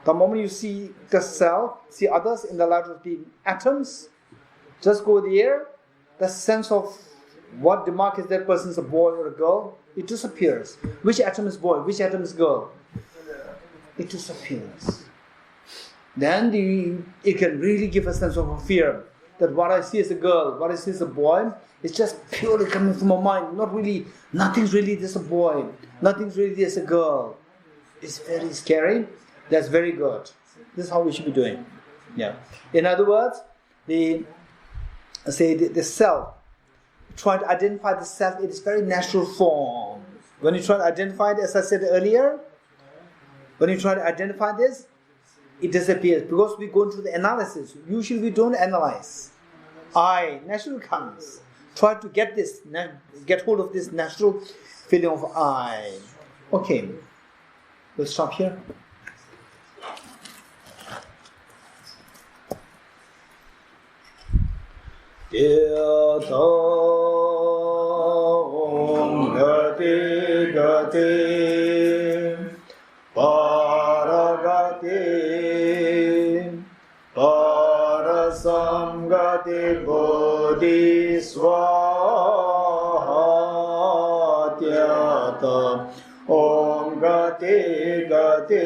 The moment you see the self, see others in the light of the atoms, just go there, the sense of what demarcates that person is a boy or a girl, it disappears. Which atom is boy, which atom is girl? It disappears. Then it can really give a sense of a fear that what I see as a girl, what I see as a boy, it's just purely coming from my mind. Nothing's really just a boy, nothing's really just a girl. It's very scary. That's very good. This is how we should be doing. Yeah. In other words, the self, trying to identify the self in its very natural form. When you try to identify it, as I said earlier, when you try to identify this, it disappears because we go into the analysis. Usually we don't analyze. I naturally comes. Try to get hold of this natural feeling of I. Okay, we'll stop here. Yata Om Gati Gati Paragati Parasamgati Bodhiswatyata Om Gati Gati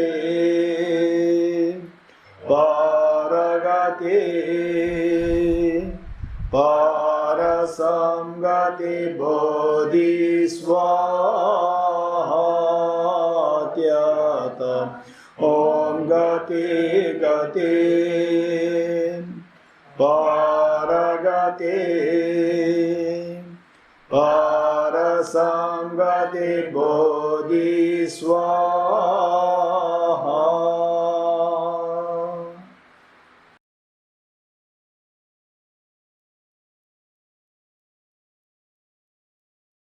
Paragati Parasamgati Bodhiswatyata Om Gati Gati Paragati Parasamgati Bodhiswatyata